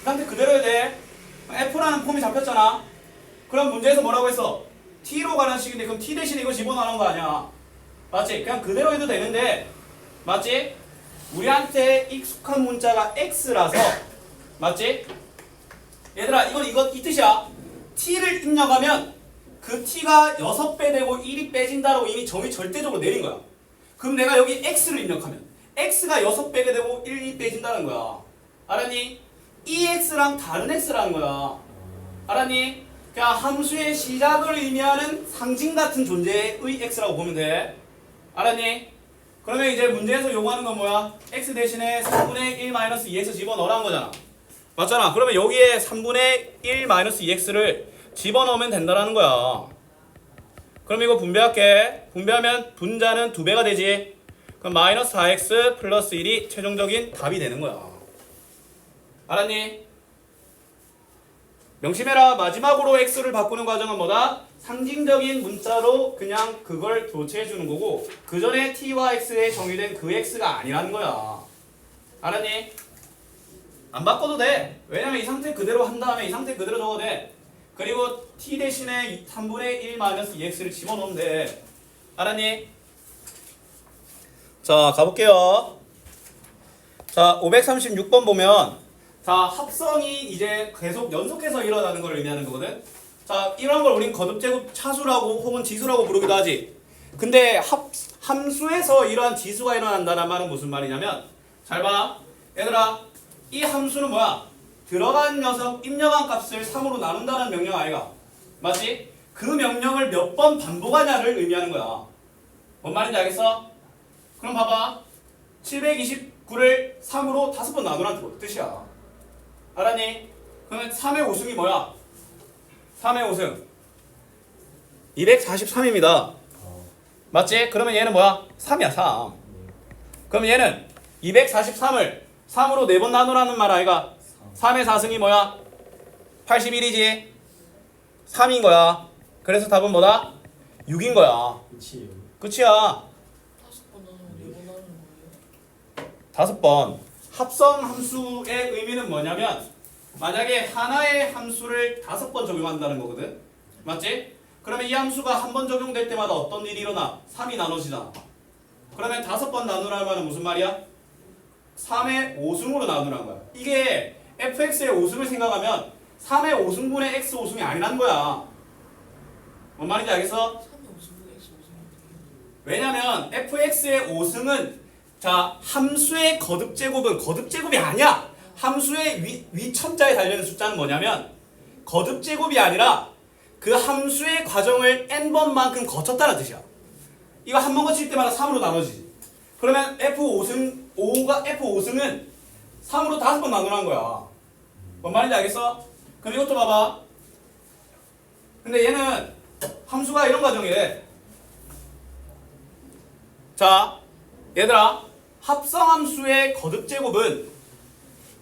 S1: 이 상태 그대로 해도 돼. F라는 폼이 잡혔잖아. 그럼 문제에서 뭐라고 했어? T로 가는 식인데 그럼 T 대신에 이거 집어넣는 거 아니야. 맞지? 그냥 그대로 해도 되는데, 맞지? 우리한테 익숙한 문자가 X라서, 맞지? 얘들아, 이 뜻이야. T를 입력하면 그 T가 6배 되고 1이 빼진다라고 이미 정의 절대적으로 내린 거야. 그럼 내가 여기 X를 입력하면 X가 6배가 되고 1이 빼진다는 거야. 알았니? 이 X랑 다른 X라는 거야. 알았니? 그냥 함수의 시작을 의미하는 상징 같은 존재의 X라고 보면 돼. 알았니? 그러면 이제 문제에서 요구하는 건 뭐야? X 대신에 3분의 1-2x 집어넣으라는 거잖아. 맞잖아. 그러면 여기에 3분의 1-2x를 집어넣으면 된다라는 거야. 그럼 이거 분배할게. 분배하면 분자는 2배가 되지. 그럼 마이너스 4x 플러스 1이 최종적인 답이 되는 거야. 알았니? 명심해라. 마지막으로 x를 바꾸는 과정은 뭐다? 상징적인 문자로 그냥 그걸 교체해 주는 거고, 그 전에 t와 x에 정의된 그 x가 아니라는 거야. 알았니? 안 바꿔도 돼. 왜냐면 이 상태 그대로 한 다음에 이 상태 그대로 적어도 돼. 그리고 t 대신에 3분의 1 마이너스 2x를 집어넣으면 돼. 알았니? 자, 가볼게요. 자, 536번 보면 자, 합성이 이제 계속 연속해서 일어나는 걸 의미하는 거거든. 자, 이런 걸 우린 거듭제곱 차수라고 혹은 지수라고 부르기도 하지. 근데 함수에서 이러한 지수가 일어난다는 말은 무슨 말이냐면 잘 봐. 얘들아, 이 함수는 뭐야? 들어간 녀석 입력한 값을 3으로 나눈다는 명령 아이가. 맞지? 그 명령을 몇 번 반복하냐를 의미하는 거야. 뭔 말인지 알겠어? 그럼 봐봐. 729를 3으로 5번 나누라는 뜻이야. 알았니? 그러면 3의 5승이 뭐야? 3의 5승 243입니다. 맞지? 그러면 얘는 뭐야? 3이야 3. 그럼 얘는 243을 3으로 4번 나누라는 말 아이가? 3의 4승이 뭐야? 81이지? 3인 거야. 그래서 답은 뭐다? 6인 거야.
S4: 끝이에요.
S1: 끝이야.
S2: 5번 나누면 4번 하는 거예요?
S1: 5번. 합성 함수의 의미는 뭐냐면 만약에 하나의 함수를 5번 적용한다는 거거든. 맞지? 그러면 이 함수가 한 번 적용될 때마다 어떤 일이 일어나? 3이 나눠지잖아. 그러면 5번 나누라는 말은 무슨 말이야? 3의 5승으로 나누라는 거야. 이게 fx의 5승을 생각하면 3의 5승분의 x 5승이 아니라는 거야. 뭔 말인지 알겠어?
S2: 3이 5승분의 x 5승이
S1: 왜냐면 fx의 5승은 자, 함수의 거듭제곱은 거듭제곱이 아니야. 함수의 위첨자에 달려있는 숫자는 뭐냐면 거듭제곱이 아니라 그 함수의 과정을 n번만큼 거쳤다는 뜻이야. 이거 한 번 거칠 때마다 3으로 나눠지지. 그러면 F5승은 3으로 5번 나누라는 거야. 뭔 말인지 알겠어? 그럼 이것도 봐봐. 근데 얘는 함수가 이런 과정이래. 자, 얘들아, 합성함수의 거듭제곱은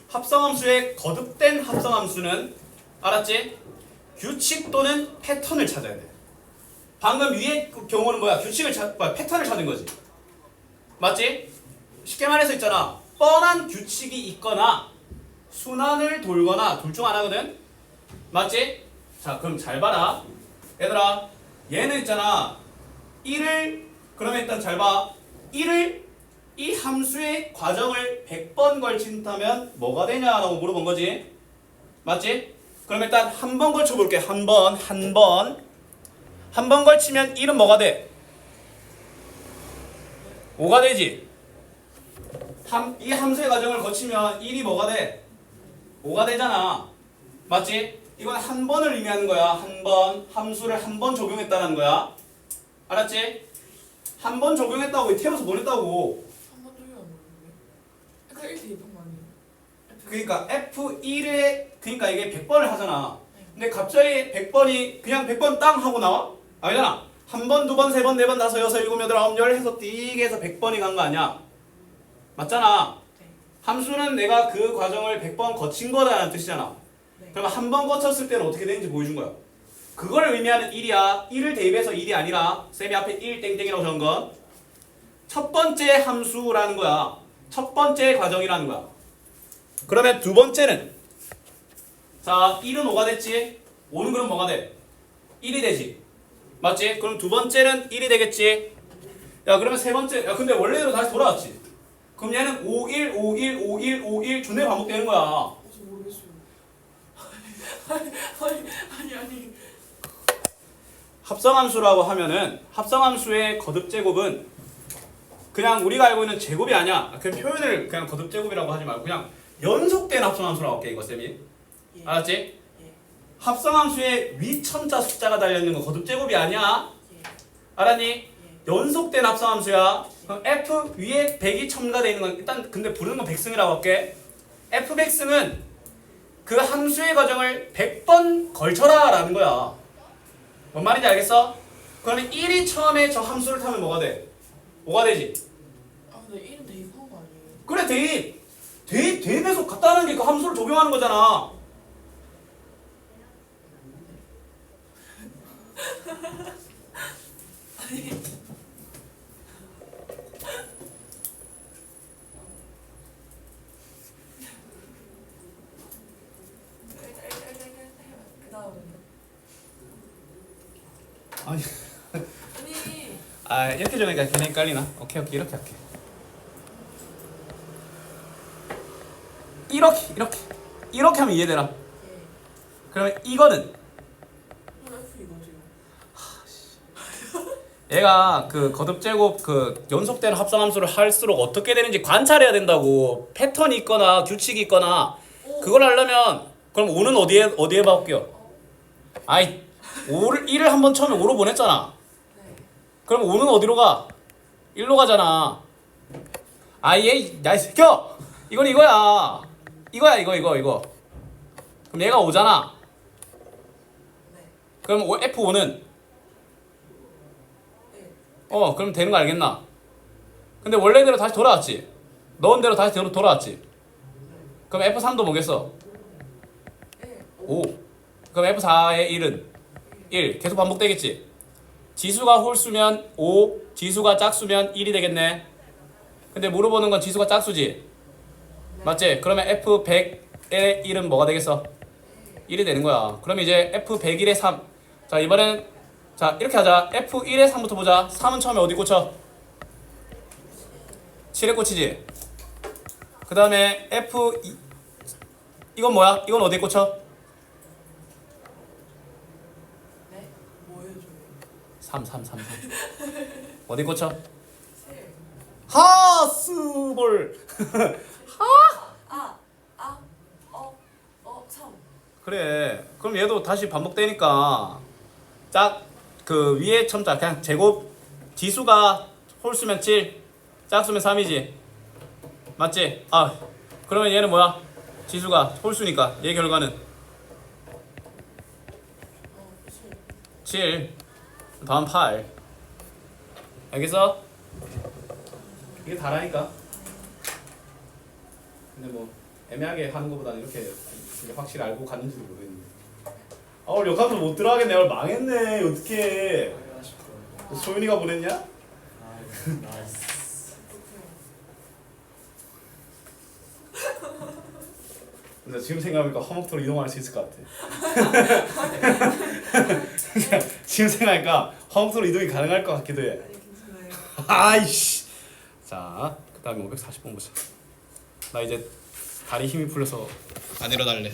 S1: 합성함수의 거듭된 합성함수는 알았지? 규칙 또는 패턴을 찾아야 돼. 방금 위의 경우는 뭐야? 패턴을 찾은 거지. 맞지? 쉽게 말해서 있잖아. 뻔한 규칙이 있거나 순환을 돌거나 둘 중 하나거든. 맞지? 자, 그럼 잘 봐라. 얘들아, 얘는 있잖아. 1을 그러면 일단 잘 봐. 1을 이 함수의 과정을 100번 걸친다면 뭐가 되냐라고 물어본 거지. 맞지? 그럼 일단 한 번 걸쳐 볼게. 한 번 걸치면 1은 뭐가 돼? 5가 되지. 이 함수의 과정을 거치면 1이 뭐가 돼? 5가 되잖아. 맞지? 이건 한 번을 의미하는 거야. 한 번. 함수를 한 번 적용했다는 거야. 알았지? 한 번 적용했다고 태워서 보냈다고.
S2: 3번 적용 안 되는데? 그러니까 1대 2번 아니에요?
S1: 그러니까 F1에 그러니까 이게 100번을 하잖아. 근데 갑자기 100번이 그냥 100번 땅 하고 나와? 아니잖아. 한 번, 두 번, 세 번, 네 번, 다섯, 여섯, 일곱, 여덟, 아홉, 열 해서 띠게 해서 100번이 간 거 아니야? 맞잖아.
S2: 네.
S1: 함수는 내가 그 과정을 100번 거친 거다라는 뜻이잖아.
S2: 네.
S1: 그러면 한 번 거쳤을 때는 어떻게 되는지 보여준 거야. 그걸 의미하는 1이야. 1을 대입해서 1이 아니라 쌤이 앞에 1 땡땡이라고 적은 건 첫 번째 함수라는 거야. 첫 번째 과정이라는 거야. 그러면 두 번째는 자 1은 5가 됐지. 5는 그럼 뭐가 돼? 1이 되지. 맞지? 그럼 두 번째는 1이 되겠지. 야 그러면 세 번째 야 근데 원래대로 다시 돌아왔지. 그럼 얘는 5, 1, 5, 1, 5, 1, 5, 1 존내 반복되는 거야.
S2: 저 모르겠어요. 아니.
S1: 합성함수라고 하면은 합성함수의 거듭제곱은 그냥 우리가 알고 있는 제곱이 아니야. 그 표현을 그냥 거듭제곱이라고 하지 말고 그냥 연속된 합성함수라고 할게 이거 쌤이.
S2: 예.
S1: 알았지?
S2: 예.
S1: 합성함수에 위첨자 숫자가 달려있는 거 거듭제곱이 아니야.
S2: 예.
S1: 알았니?
S2: 예.
S1: 연속된 합성함수야. 그럼 F 위에 100이 첨가되어 있는 건 일단 근데 부르는 건 백승이라고 할게. F 백승은 그 함수의 과정을 100번 걸쳐라 라는 거야. 뭔 말인지 알겠어? 그러면 1이 처음에 저 함수를 타면 뭐가 돼? 5가 되지.
S2: 아 근데 1은 대입한 거 아니에요?
S1: 그래 대입해서 갖다 하는 게 그 함수를 적용하는 거잖아. 아니
S5: 아니
S1: 아 이렇게 적으니까 괜히 헷갈리나? 오케이 이렇게 할게. 이렇게 하면 이해되나? 그러면 이거는
S2: F 이거지.
S1: 얘가 그 거듭 제곱 그 연속되는 합성함수를 할수록 어떻게 되는지 관찰해야 된다고. 패턴이 있거나 규칙이 있거나 그걸 하려면 그럼 5는 어디에 바뀌어? 아이 1을 한번 처음에 5로 보냈잖아.
S5: 네.
S1: 그럼 5는 어디로 가? 1로 가잖아. 아예 야이 새끼야. 이건 이거야. 이거. 그럼 얘가 5잖아.
S5: 네.
S1: 그럼 F5는
S5: 네.
S1: 그럼 되는 거 알겠나? 근데 원래대로 다시 돌아왔지? 넣은 대로 다시 돌아왔지? 그럼 F3도 뭐겠어?
S5: 네.
S1: 5. 그럼 F4의 1은? 1. 계속 반복되겠지? 지수가 홀수면 5, 지수가 짝수면 1이 되겠네. 근데 물어보는 건 지수가 짝수지? 맞지? 그러면 F100의 1은 뭐가 되겠어? 1이 되는 거야. 그럼 이제 F101의 3. 자, 이번엔 자, 이렇게 하자. F1의 3부터 보자. 3은 처음에 어디 꽂혀? 7에 꽂히지? 그 다음에 F2 이건 뭐야? 이건 어디에 꽂혀?
S5: 네.
S2: 뭐예요 저게?
S1: 3 어디 꽂혀?
S5: 세.
S1: 하스볼.
S5: 참.
S1: 그래. 그럼 얘도 다시 반복되니까 그 위에 첨자 그냥 제곱 지수가 홀수면 7, 짝수면 3이지. 맞지? 아, 그러면 얘는 뭐야? 지수가 홀수니까 얘 결과는 7 다음 8. 알겠어? 이게 다라니까. 근데 뭐 애매하게 하는 것보다는 이렇게 확실히 알고 갔는지도 모르겠는데. 아 오늘 역학도 못 들어가겠네. 오늘 망했네. 어떡해. 소윤이가 보냈냐?
S4: 나이스.
S1: 근데 지금 생각해보니까 화목토로 이동할 수 있을 것 같아. 지금 생각하니까 화목토로 이동이 가능할 것 같기도 해.
S2: 아니 괜찮아요.
S1: 아이씨. 자, 그 다음에 540번 보자. 나 이제 다리 힘이 풀려서 안 일어날래.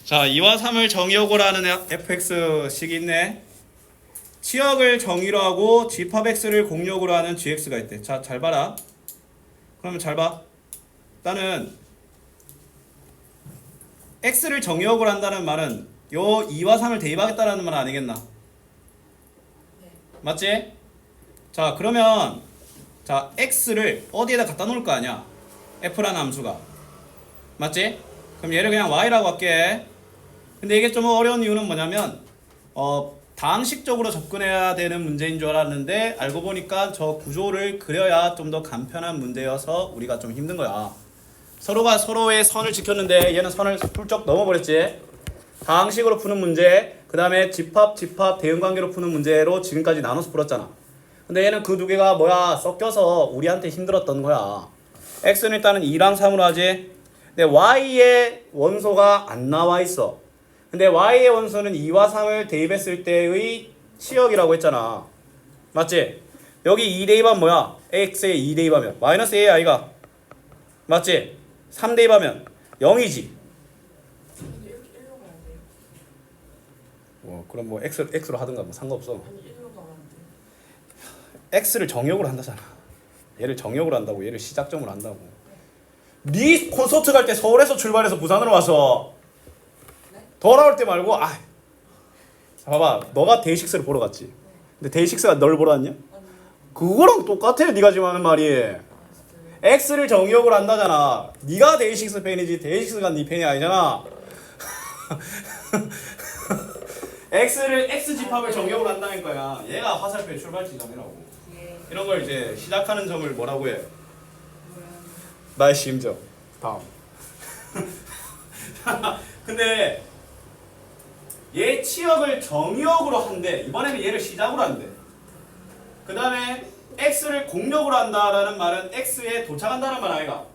S1: 자, 2와 3을 정의역으로 하는 fx식이 있네. 치역을 정의로 하고 집합x를 공역으로 하는 gx가 있대. 자, 잘 봐라. 그러면 잘 봐. 일단은 x를 정의역으로 한다는 말은 요 2와 3을 대입하겠다라는 말 아니겠나?
S5: 네.
S1: 맞지? 자, 그러면 자, x를 어디에다 갖다 놓을 거 아니야? f라는 함수가. 맞지? 그럼 얘를 그냥 y라고 할게. 근데 이게 좀 어려운 이유는 뭐냐면 다항식적으로 접근해야 되는 문제인 줄 알았는데 알고 보니까 저 구조를 그려야 좀 더 간편한 문제여서 우리가 좀 힘든 거야. 서로가 서로의 선을 지켰는데 얘는 선을 훌쩍 넘어버렸지. 다항식으로 푸는 문제, 그 다음에 집합, 대응관계로 푸는 문제로 지금까지 나눠서 풀었잖아. 근데 얘는 그 두 개가 뭐야 섞여서 우리한테 힘들었던 거야. x는 일단은 2랑 3으로 하지. 근데 y의 원소가 안 나와 있어. 근데 y의 원소는 2와 3을 대입했을 때의 치역이라고 했잖아. 맞지? 여기 2 대입하면 뭐야? x에 2 대입하면 마이너스 a i가 맞지? 3 대입하면 0이지.
S2: 근데 이렇게 1로 가야 돼요.
S1: 그럼 뭐 x로 하든가 뭐 상관없어.
S2: 아니 1로 가면 안 돼.
S1: x를 정역으로 한다잖아. 얘를 정역으로 한다고. 얘를 시작점으로 한다고. 네 콘서트 갈 때 서울에서 출발해서 부산으로 와서 돌아올 때 말고 봐봐. 너가 데이식스를 보러 갔지. 근데 데이식스가 널 보러 왔냐? 그거랑 똑같아. 네가 지금 하는 말이. x를 정역으로 한다잖아. 네가 데이식스 팬이지 데이식스가 네 팬이 아니잖아. x를 x 집합을 정역으로 한다는 거야. 얘가 화살표의 출발지점이라고.
S5: 예.
S1: 이런 걸 이제 시작하는 점을 뭐라고 해? 나의 심정. 다음. 근데 얘 치역을 정역으로 한대. 이번에는 얘를 시작으로 한대. 그 다음에 x를 공역으로 한다라는 말은 x에 도착한다는 말 아이가?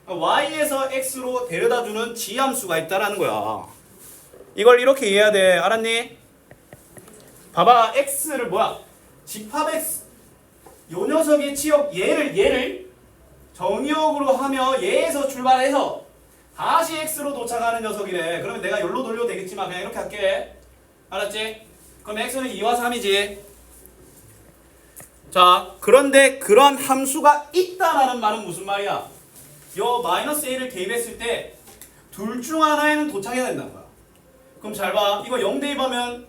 S1: y에서 x로 데려다주는 지함수가 있다라는 거야. 이걸 이렇게 이해해야 돼. 알았니? 봐봐 x를 뭐야? 집합 x 요 녀석의 치역 얘를 정의역으로 하며 얘에서 출발해서 다시 x로 도착하는 녀석이래. 그러면 내가 여기로 돌려도 되겠지만 그냥 이렇게 할게. 알았지? 그럼 x는 2와 3이지. 자, 그런데 그런 함수가 있다라는 말은 무슨 말이야? 요 마이너스 a를 대입했을 때 둘 중 하나에는 도착해야 된다는 거야. 그럼 잘 봐. 이거 0 대입하면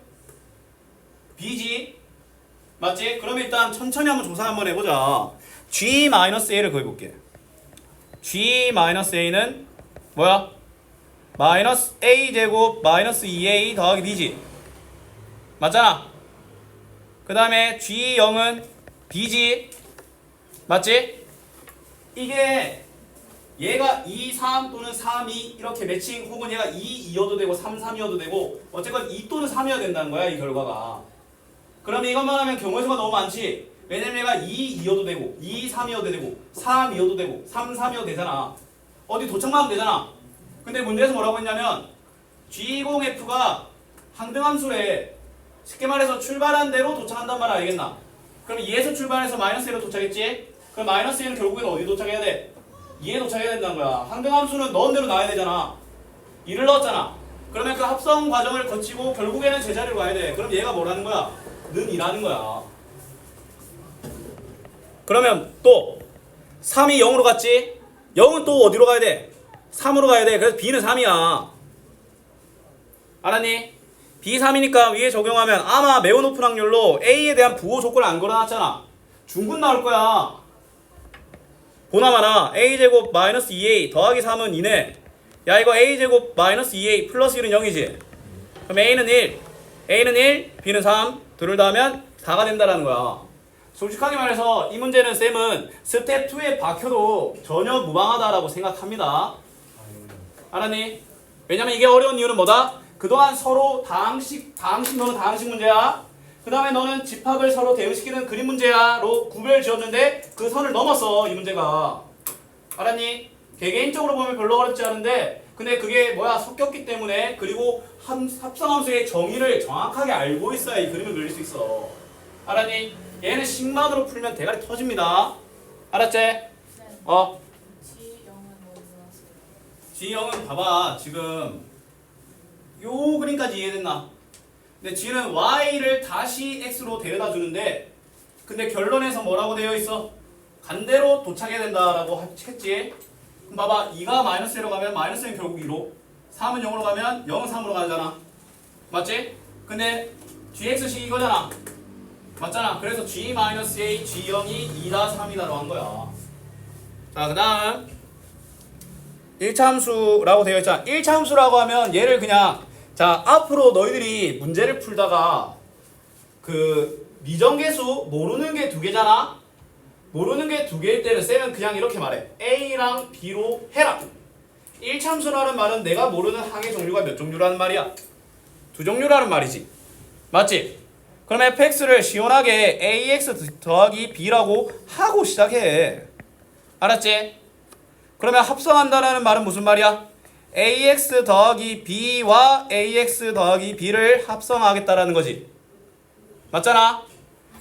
S1: b지. 맞지? 그러면 일단 천천히 한번 조사 한번 해보자. g-a를 구해볼게. g-a는 뭐야? 마이너스 a제곱 마이너스 2a 더하기 b지. 맞잖아? 그 다음에 g0은 b지. 맞지? 이게 얘가 2, 3 또는 3, 2 이렇게 매칭 혹은 얘가 2, 2여도 되고 3, 3이어도 되고 어쨌건 2 또는 3이어야 된다는 거야 이 결과가. 그러면 이것만 하면 경우의 수가 너무 많지. 왜냐면 얘가 2, 2여도 되고 2, 3이어도 되고 3, 2여도 되고 3, 3이어도 되잖아. 어디 도착만 하면 되잖아. 근데 문제에서 뭐라고 했냐면 G0F가 항등함수래. 쉽게 말해서 출발한 대로 도착한단 말 알겠나? 그럼 2에서 출발해서 마이너스 1로 도착했지? 그럼 마이너스 1은 결국엔 어디 도착해야 돼? 2에 도착해야 된다는 거야. 항등함수는 넣은 대로 나와야 되잖아. 2를 넣었잖아. 그러면 그 합성 과정을 거치고 결국에는 제자리로 가야 돼. 그럼 얘가 뭐라는 거야? 는 2라는 거야. 그러면 또 3이 0으로 갔지? 0은 또 어디로 가야 돼? 3으로 가야 돼. 그래서 b는 3이야. 알았니? b 3이니까 위에 적용하면 아마 매우 높은 확률로 a에 대한 부호 조건을 안 걸어놨잖아. 중군 나올 거야. 보나마나 a제곱 마이너스 2a 더하기 3은 2네. 야 이거 a제곱 마이너스 2a 플러스 1은 0이지. 그럼 a는 1, b는 3 둘을 더하면 4가 된다는 거야. 솔직하게 말해서 이 문제는 쌤은 스텝 2에 박혀도 전혀 무방하다라고 생각합니다. 알았니? 왜냐면 이게 어려운 이유는 뭐다? 그동안 서로 다항식 너는 다항식 문제야. 그 다음에 너는 집합을 서로 대응시키는 그림 문제야로 구별 지었는데 그 선을 넘었어 이 문제가. 알았니? 개개인적으로 보면 별로 어렵지 않은데 근데 그게 뭐야 섞였기 때문에 그리고 합성함수의 정의를 정확하게 알고 있어야 이 그림을 그릴 수 있어. 알았니? 얘는 식만으로 풀면 대가리 터집니다. 알았지?
S5: G0은 어디서 나왔어요?
S1: G형은 봐봐 지금 요 그림까지 이해됐나? 근데 G는 Y를 다시 X로 데려다 주는데 근데 결론에서 뭐라고 되어 있어? 간대로 도착해야 된다라고 했지? 그럼 봐봐 2가 마이너스 1로 가면 마이너스는 결국 2로 3은 0으로 가면 0은 3으로 가잖아. 맞지? 근데 GX식 이거잖아. 맞잖아. 그래서 G-A, G0이 2다 3이다라고 한 거야. 자, 그 다음 1차 함수라고 되어 있잖아. 1차 함수라고 하면 얘를 그냥 자 앞으로 너희들이 문제를 풀다가 그 미정계수 모르는 게 두 개잖아. 모르는 게 두 개일 때는 쌤은 그냥 이렇게 말해. A랑 B로 해라. 1차 함수라는 말은 내가 모르는 항의 종류가 몇 종류라는 말이야? 두 종류라는 말이지. 맞지? 그럼 fx를 시원하게 ax 더하기 b라고 하고 시작해. 알았지? 그러면 합성한다라는 말은 무슨 말이야? ax 더하기 b와 ax 더하기 b를 합성하겠다라는 거지. 맞잖아?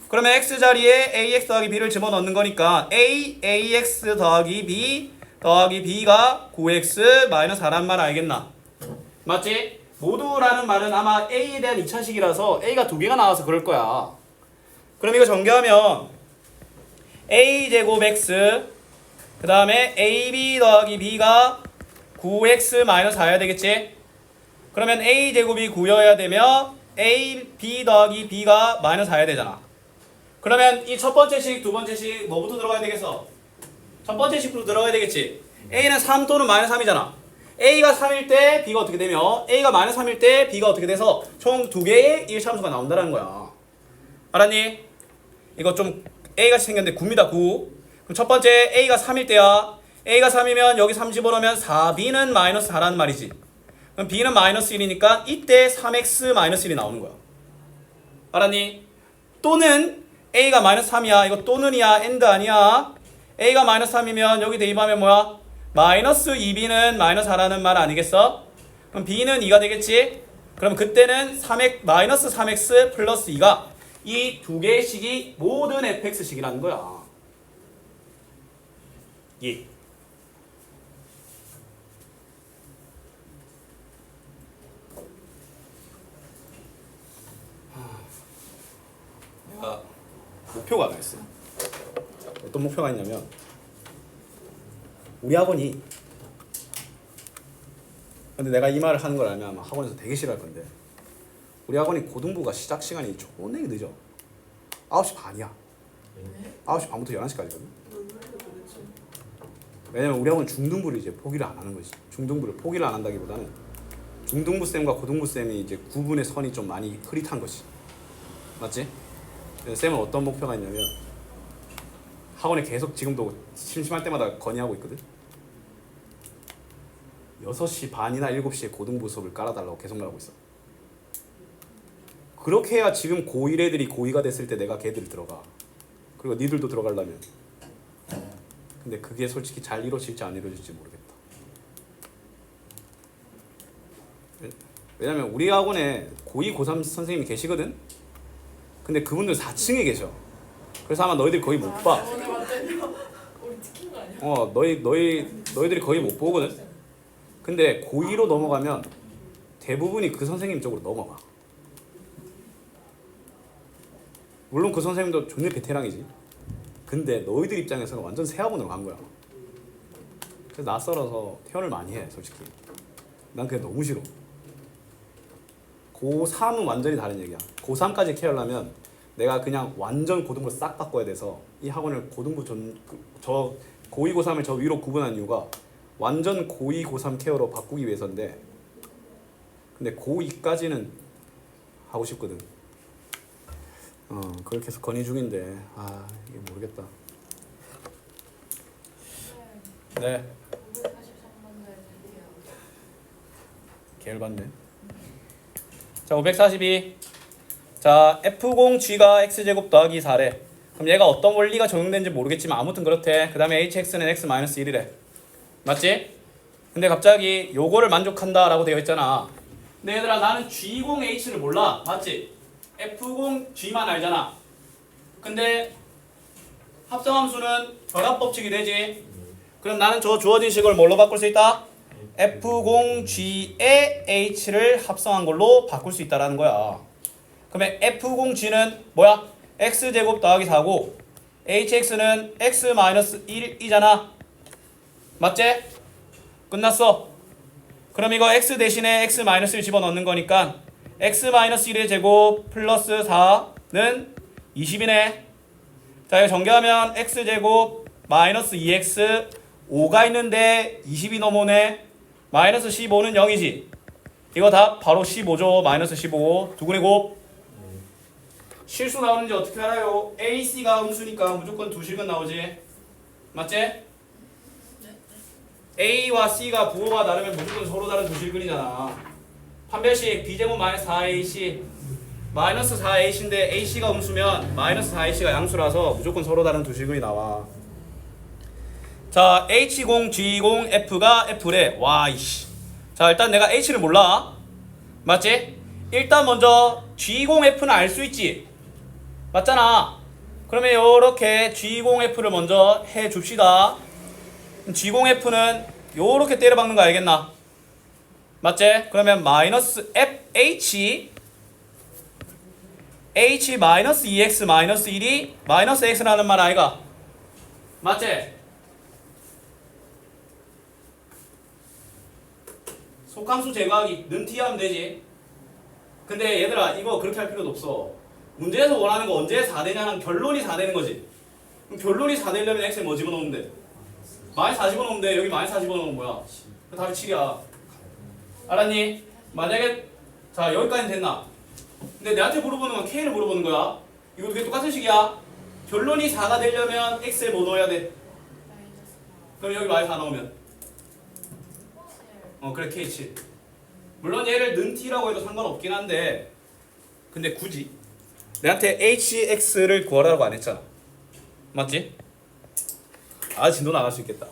S1: 그러면 x 자리에 ax 더하기 b를 집어넣는 거니까 ax 더하기 b 더하기 b가 9x 마이너스 4란 말 알겠나? 맞지? 모두라는 말은 아마 a에 대한 2차식이라서 a가 두 개가 나와서 그럴 거야. 그럼 이거 전개하면 a제곱 x 그 다음에 ab 더하기 b가 9x 마이너스 4여야 되겠지? 그러면 a제곱이 9여야 되며 ab 더하기 b가 마이너스 4여야 되잖아. 그러면 이 첫 번째 식, 두 번째 식 뭐부터 들어가야 되겠어? 첫 번째 식부터 들어가야 되겠지? a는 3 또는 마이너스 3이잖아. a가 3일 때 b가 어떻게 되며 a가 마이너스 3일 때 b가 어떻게 돼서 총 두 개의 1차함수가 나온다는 거야. 알았니? 이거 좀 a같이 생겼는데 9입니다. 9. 그럼 첫 번째 a가 3일 때야. a가 3이면 여기 3 집어넣으면 4b는 마이너스 4라는 말이지. 그럼 b는 마이너스 1이니까 이때 3x 마이너스 1이 나오는 거야. 알았니? 또는 a가 마이너스 3이야. 이거 또는이야. and 아니야. a가 마이너스 3이면 여기 대입하면 뭐야? 마이너스 2b는 마이너스 4라는 말 아니겠어? 그럼 b는 2가 되겠지? 그럼 그때는 3x 마이너스 3x 플러스 2가 이 두 개의 식이 모든 fx식이라는 거야. 예. 내가 목표가 하나 있어. 어떤 목표가 있냐면 우리 학원이, 근데 내가 이 말을 하는 걸 알면 아마 학원에서 되게 싫어할 건데, 우리 학원이 고등부가 시작 시간이 존나 늦어. 9시 반이야. 9시 반부터 11시까지거든. 왜냐면 우리 학원은 중등부를 이제 포기를 안 하는 거지. 중등부를 포기를 안 한다기보다는 중등부 쌤과 고등부 쌤이 이제 구분의 선이 좀 많이 흐릿한 거지. 맞지? 그래서 쌤은 어떤 목표가 있냐면 학원에 계속 지금도 심심할 때마다 건의하고 있거든. 6시 반이나 7시에 고등부 수업을 깔아달라고 계속 말하고 있어. 그렇게 해야 지금 고1 애들이 고2가 됐을 때 내가 걔들을 들어가. 그리고 니들도 들어가려면. 근데 그게 솔직히 잘 이루어질지 안 이루어질지 모르겠다. 왜냐면 우리 학원에 고2, 고3 선생님이 계시거든? 근데 그분들 4층에 계셔. 그래서 아마 너희들 거의 못 봐.
S2: 오늘 완전히 우리 찍힌 거 아니야?
S1: 너희들이 거의 못 보거든? 근데 고2로 넘어가면 대부분이 그 선생님 쪽으로 넘어가. 물론 그 선생님도 존나 베테랑이지. 근데 너희들 입장에서는 완전 새 학원으로 간 거야. 그래서 낯설어서 퇴원을 많이 해, 솔직히. 난 그게 너무 싫어. 고3은 완전히 다른 얘기야. 고3까지 케어하려면 내가 그냥 완전 고등부를 싹 바꿔야 돼서 이 학원을 고등부 저 고2, 고3을 저 위로 구분한 이유가 완전 고2, 고3 케어로 바꾸기 위해서인데, 근데 고2까지는 하고 싶거든. 그걸 계속 건의 중인데 이게 모르겠다. 네.
S5: 543번째 드디어.
S1: 계열받네. 자, 542. 자, f0g가 x제곱 더하기 4래. 그럼 얘가 어떤 원리가 적용되는지 모르겠지만 아무튼 그렇대. 그 다음에 hx는 x-1이래. 맞지? 근데 갑자기 요거를 만족한다 라고 되어 있잖아. 근데 얘들아, 나는 g0h를 몰라. 맞지? f0g만 알잖아. 근데 합성함수는 결합법칙이 되지. 그럼 나는 저 주어진 식을 뭘로 바꿀 수 있다? f0g의 h를 합성한 걸로 바꿀 수 있다라는 거야. 그러면 f0g는 뭐야? x제곱 더하기 4고 hx는 x-1이잖아. 맞지? 끝났어. 그럼 이거 x 대신에 x-1 집어넣는 거니까 x-1의 제곱 플러스 4는 20이네. 자, 이거 전개하면 x제곱 마이너스 2x 5가 있는데 20이 넘어오네. 마이너스 15는 0이지. 이거 답 바로 15죠. 마이너스 15. 두근의 곱. 실수 나오는지 어떻게 알아요? A, C가 음수니까 무조건 두 실근 나오지. 맞지? A와 C가 부호가 다르면 무조건 서로 다른 두 실근이잖아. 판별식 B제곱 마이너스 4AC 마이너스 4AC인데 AC가 음수면 마이너스 4AC가 양수라서 무조건 서로 다른 두 실근이 나와. 자, H0, G0, F가 F래. 와, 이씨. 자, 일단 내가 H를 몰라. 맞지? 일단 먼저 G0F는 알 수 있지. 맞잖아. 그러면 요렇게 G0F를 먼저 해줍시다. G0F는 요렇게 때려박는 거 알겠나? 맞지? 그러면 마이너스 FH H 마이너스 2X 마이너스 1이 마이너스 X라는 말 아이가? 맞지? 속함수 제거하기 는 T 하면 되지. 근데 얘들아, 이거 그렇게 할 필요도 없어. 문제에서 원하는 거 언제 4되냐는 결론이 4되는 거지. 그럼 결론이 4되려면 X에 뭐 집어넣으면 돼? 마이너스 4 집어넣으면 돼. 여기 마이너스 4 집어넣으면 뭐야? 그 답이 7이야. 알았니? 만약에 자, 여기까지는 됐나? 근데 내한테 물어보는 건 K를 물어보는 거야. 이거 되게 똑같은 식이야. 결론이 4가 되려면 X에 뭐 넣어야 돼? 그럼 여기 마이너스 4 넣으면 그래, K7. 물론 얘를 는 T라고 해도 상관없긴 한데, 근데 굳이 내한테 HX를 구하라고 안 했잖아. 맞지? 아, 진도 나갈 수 있겠다.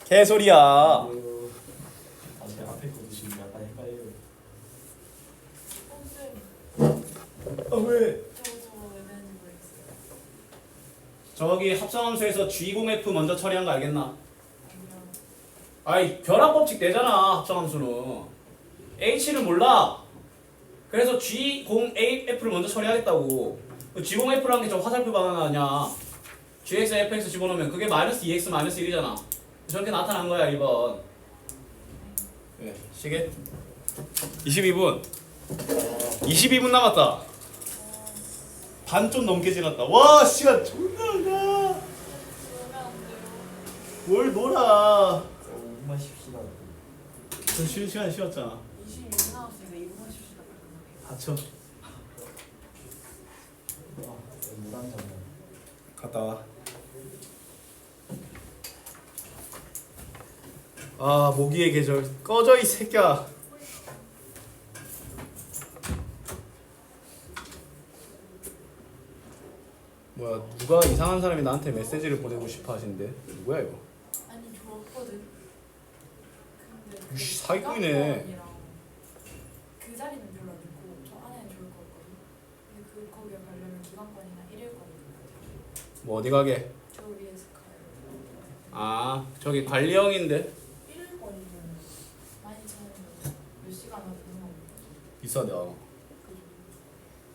S1: 개소리야.
S4: 제가 앞에 거 드시면 약간 헷갈려요.
S1: 왜?
S5: 저거 왜 되는지 모르겠어요.
S1: 저기 합성함수에서 G0F 먼저 처리한 거 알겠나?
S5: 아니요.
S1: 아이 결합법칙 되잖아 합성함수는. H를 몰라. 그래서 G0F를 먼저 처리하겠다고. G0F라는 게 저 화살표 방향 아니야. GX, FX 집어넣으면 그게 마이너스 2X 마이너스 1이잖아. 저렇게 나타난 거야 1번. 네, 시계 22분 22분 남았다. 반 좀 넘게 지났다. 와 시간 존나 가.
S5: 그러면 안 돼요.
S1: 뭘 놀아.
S3: 엄마 십시다.
S1: 전 쉬는 시간 쉬었잖아.
S5: 26분 남았으니까 2분만 쉽시다.
S1: 다쳐.
S3: 물한 잔.
S1: 갔다 와. 아 모기의 계절 꺼져 이 새끼야. 뭐야 누가 이상한 사람이 나한테 메시지를 보내고 싶어 하시는데 누구야 이거?
S5: 아니 좋았거든. 근데
S1: 이씨, 사기꾼이네.
S5: 그 자리는 별로 안 좋고 저 안에는 좋을 것 같거든. 근데 그 거기에 가려면 기관권이나 1일권이
S1: 뭐 어디 가게?
S5: 저 위에서 가요.
S1: 아 저기 관리형인데
S5: 1일권이면 12,000원 몇 시간 하고 있는 거
S1: 비싸다.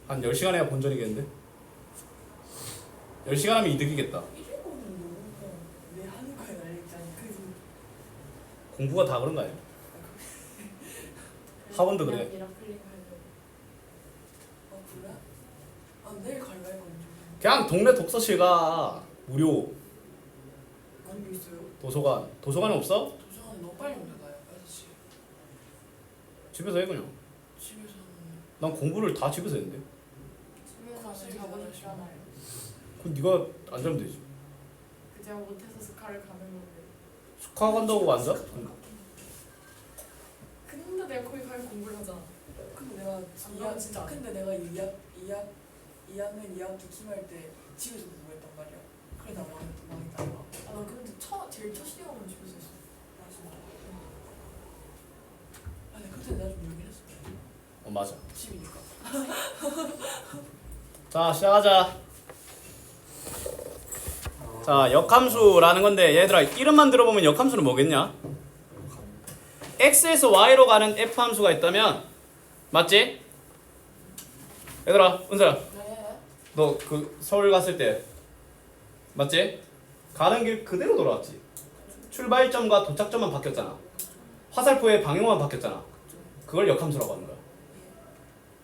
S1: 한 10시간 해야 본전이겠는데? 10시간 하면 이득이겠다.
S5: 1일권은 너무 왜 하는 거야 나 일단 그래서
S1: 공부가 다 그런 거 아니야? 학원도 그래.
S5: 미라클링 하려고.
S2: 그래? 아 내일 갈까 이거
S1: 그냥 동네 독서실 가. 무료.
S2: 안게 있어요?
S1: 도서관. 도서관에 없어?
S2: 도서관에 너무 빨리 오잖아요 6시.
S1: 집에서 해 그냥.
S2: 집에서는
S1: 난 공부를 다 집에서 했는데.
S5: 집에서는 자고 있잖아요.
S1: 그 네가 안 자면 되지.
S5: 그 제가 못해서 스카를 가는 건데.
S1: 숙화 간다고 앉아?
S5: 근데 내가 거기 가면 공부를 하잖아.
S2: 근데 내가
S5: 그건 진짜 안
S2: 근데 내가 2학년 2학기 팀할 때 집에서 공부했단 말이야. 그래 나 망했잖아.
S5: 아, 나 근데 제일 첫 시험은 집에서 했어.
S2: 아 진짜. 아 근데 그때 내가 좀 놀긴 했어.
S1: 맞아.
S2: 집이니까.
S1: 자 시작하자. 자 역함수라는 건데 얘들아 이름만 들어보면 역함수는 뭐겠냐? x에서 y로 가는 f 함수가 있다면 맞지? 얘들아 은서야
S5: 네.
S1: 너 그 서울 갔을 때 맞지? 가는 길 그대로 돌아왔지. 출발점과 도착점만 바뀌었잖아. 화살표의 방향만 바뀌었잖아. 그걸 역함수라고 하는 거야.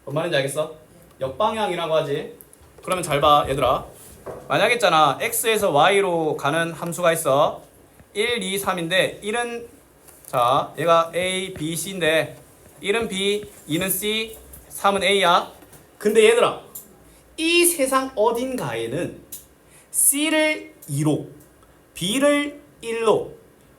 S1: 뭔 말인지 알겠어? 역방향이라고 하지. 그러면 잘 봐 얘들아. 만약에 있잖아 x에서 y로 가는 함수가 있어. 1, 2, 3인데 1은 자 얘가 a, b, c인데 1은 b, 2는 c, 3은 a야. 근데 얘들아 이 세상 어딘가에는 c를 2로 b를 1로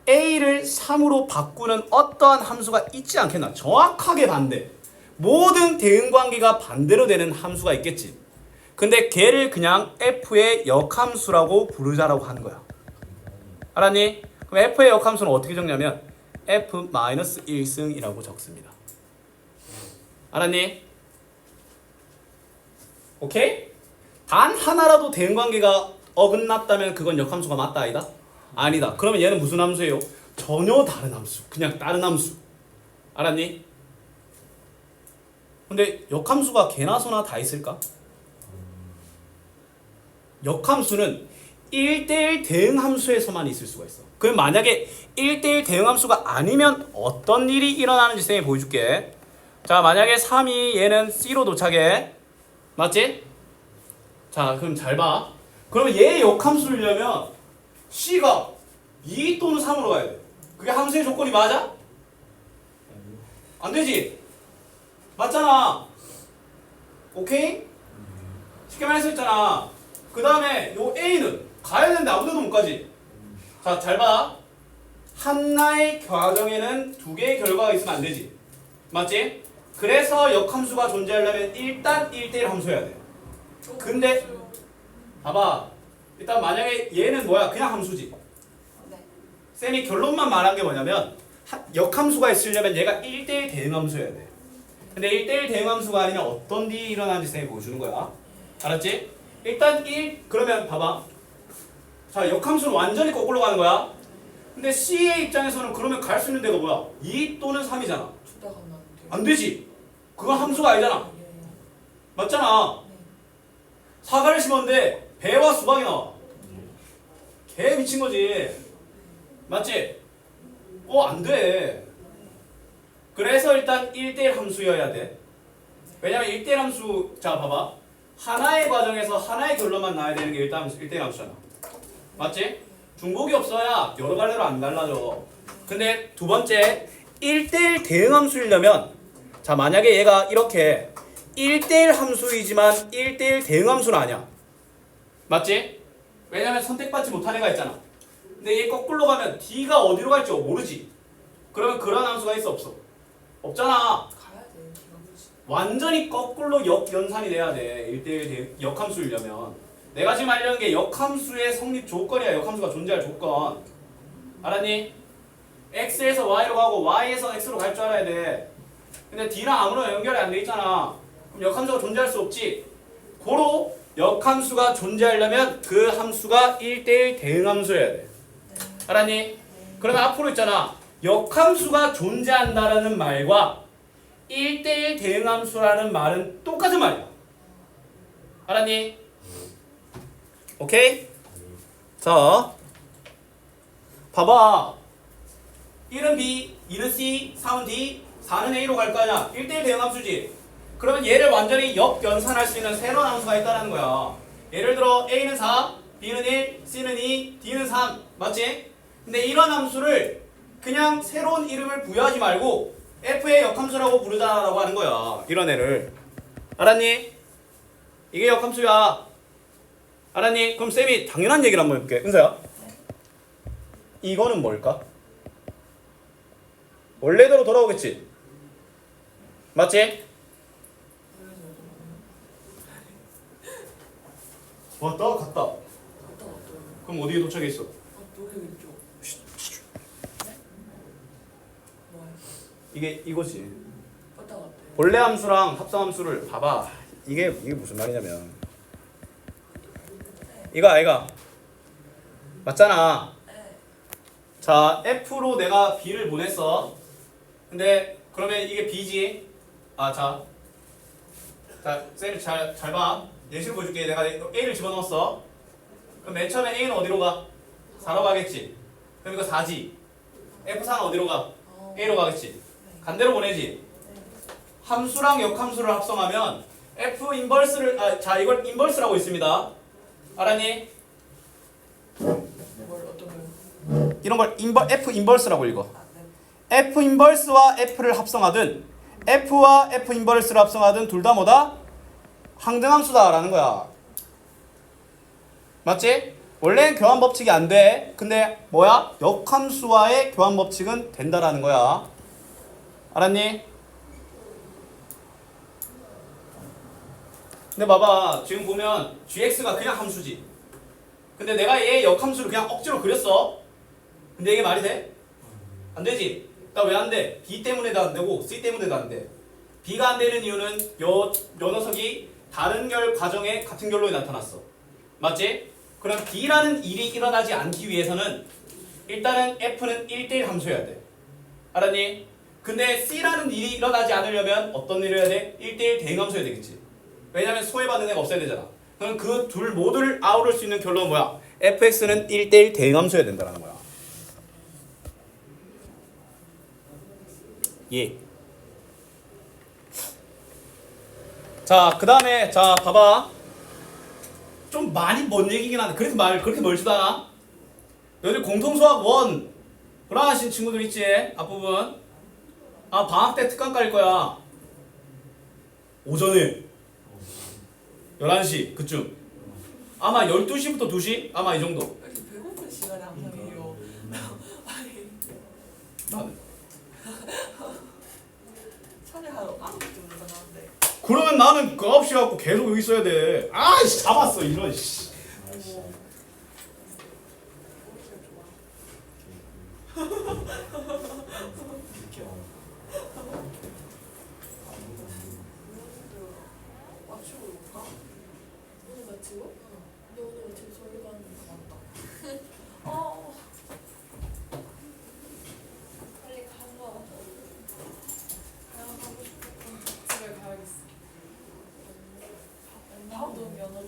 S1: a를 3으로 바꾸는 어떠한 함수가 있지 않겠나. 정확하게 반대. 모든 대응관계가 반대로 되는 함수가 있겠지. 근데 걔를 그냥 f의 역함수라고 부르자라고 하는 거야. 알았니? 그럼 f의 역함수는 어떻게 적냐면 f-1승이라고 적습니다. 알았니? 오케이? 단 하나라도 대응관계가 어긋났다면 그건 역함수가 맞다 아니다? 아니다. 그러면 얘는 무슨 함수예요? 전혀 다른 함수. 그냥 다른 함수. 알았니? 근데 역함수가 개나 소나 다 있을까? 역함수는 1대1 대응함수에서만 있을 수가 있어. 그럼 만약에 1대1 대응함수가 아니면 어떤 일이 일어나는지 쌤이 보여줄게. 자 만약에 3이 얘는 C로 도착해. 맞지? 자 그럼 잘 봐. 그러면 얘의 역함수를 내려면 C가 2 또는 3으로 가야 돼. 그게 함수의 조건이 맞아? 안 되지? 맞잖아. 오케이? 쉽게 말해서 있잖아. 그 다음에 요 A는 가야 되는데 아무데도 못 가지. 자, 잘 봐. 하나의 과정에는 두 개의 결과가 있으면 안 되지. 맞지? 그래서 역함수가 존재하려면 일단 1대1 함수여야 돼. 근데 봐봐. 일단 만약에 얘는 뭐야? 그냥 함수지.
S5: 네.
S1: 쌤이 결론만 말한 게 뭐냐면 역함수가 있으려면 얘가 1대1 대응함수여야 돼. 근데 1대1 대응함수가 아니면 어떤 일이 일어나는지 쌤이 보여주는 거야. 알았지? 일단 1 그러면 봐봐. 자, 역함수는 완전히 거꾸로 가는 거야. 근데 C의 입장에서는 그러면 갈 수 있는 데가 뭐야? 2 또는 3이잖아.
S2: 둘다 가면 안 돼요.
S1: 안 되지. 그건 함수가 아니잖아.
S2: 예.
S1: 맞잖아. 사과를 심었는데 배와 수박이 나와. 개 미친 거지. 맞지? 안 돼. 그래서 일단 1대1 함수여야 돼. 왜냐면 1대1 함수, 자 봐봐. 하나의 과정에서 하나의 결론만 나와야 되는 게 일단 1대1 함수잖아. 맞지? 중복이 없어야 여러 갈래로 안 갈라져. 근데 두 번째, 1대1 대응 함수이려면, 자 만약에 얘가 이렇게 1대1 함수이지만 1대1 대응 함수는 아니야. 맞지? 왜냐면 선택받지 못한 애가 있잖아. 근데 얘 거꾸로 가면 D가 어디로 갈지 모르지. 그러면 그런 함수가 있어 없어? 없잖아.
S2: 가야 돼. 기간까지.
S1: 완전히 거꾸로 역연산이 돼야 돼. 1대1 역함수이려면. 내가 지금 알려는 게 역함수의 성립 조건이야. 역함수가 존재할 조건. 알았니? X에서 Y로 가고 Y에서 X로 갈 줄 알아야 돼. 근데 D랑 아무런 연결이 안 돼 있잖아. 그럼 역함수가 존재할 수 없지. 고로 역함수가 존재하려면 그 함수가 1대1 대응함수여야 돼. 알았니? 그러면 앞으로 있잖아. 역함수가 존재한다라는 말과 1대1 대응함수라는 말은 똑같은 말이야. 알았니? 오케이? 자, 봐봐. 1은 B, 2는 C, 3은 D, 4는 A로 갈 거 아니야. 1대1 대응함수지. 그러면 얘를 완전히 역연산할 수 있는 새로운 함수가 있다는 거야. 예를 들어 A는 4, B는 1, C는 2, D는 3. 맞지? 근데 이런 함수를 그냥 새로운 이름을 부여하지 말고 F의 역함수라고 부르자라고 하는 거야. 이런 애를. 알았니? 이게 역함수야. 알았니? 그럼 쌤이 당연한 얘기를 한번 해볼게. 은서야. 이거는 뭘까? 원래대로 돌아오겠지? 맞지? 왔다 갔다.
S2: 갔다 왔어요.
S1: 그럼 어디에 도착했어?
S2: 여기 왼쪽. 네? 뭐야?
S1: 이게 이거지.
S2: 왔다 갔다.
S1: 본래 함수랑 합성 함수를 봐봐. 이게 무슨 말이냐면 이거 아이가 맞잖아. 자 F로 내가 B를 보냈어. 근데 그러면 이게 B지. 자 쌤이 잘 봐. 예시를 보여줄게. 내가 A를 집어넣었어. 그럼 맨 처음에 A는 어디로 가? 4로 가겠지. 그럼 이거 4지. F4는 어디로 가? A로 가겠지. 반대로 보내지. 함수랑 역함수를 합성하면 F 인버스를 자 이걸 인버스라고 있습니다. 알았니?
S2: 뭘 어떤 걸?
S1: 이런 걸 F 인버스라고 읽어.
S2: 네.
S1: F 인버스와 F를 합성하든 F와 F 인버스를 합성하든 둘 다 뭐다? 항등함수다라는 거야. 맞지? 원래는 교환 법칙이 안 돼. 근데 뭐야? 역함수와의 교환 법칙은 된다라는 거야. 알았니? 근데 봐봐. 지금 보면 gx가 그냥 함수지. 근데 내가 얘 역함수를 그냥 억지로 그렸어. 근데 이게 말이 돼? 안 되지. 나 왜 안 돼? B 때문에도 안 되고 C 때문에도 안 돼. B가 안 되는 이유는 요 녀석이 다른 결 과정에 같은 결로에 나타났어. 맞지? 그럼 B라는 일이 일어나지 않기 위해서는 일단은 F는 1대1 함수여야 돼. 알았니? 근데 C라는 일이 일어나지 않으려면 어떤 일을 해야 돼? 1대1 대응함수여야 되겠지. 왜냐면 소외받는 애가 없어야 되잖아. 그럼 그 둘 모두를 아우를 수 있는 결론은 뭐야? fx는 1대1 대응함수여야 된다는 거야. 예. 자, 그 다음에 자 봐봐. 좀 많이 먼 얘기긴 한데 그렇게 멀지도 않아. 여기 공통수학 1 불안하신 친구들 있지? 앞부분. 방학 때 특강 깔 거야. 오전에 11시 그쯤. 아마 12시부터 2시? 아마 이 정도.
S2: 왜 이렇게 배고픈 시간에 항상 해요? 아니
S1: 나는.
S2: 차라리 한 9시쯤 나가는데.
S1: 그러면 나는 그 9시 갖고 계속 여기 있어야 돼. 아이씨 잡았어 이런 씨.
S3: 이렇게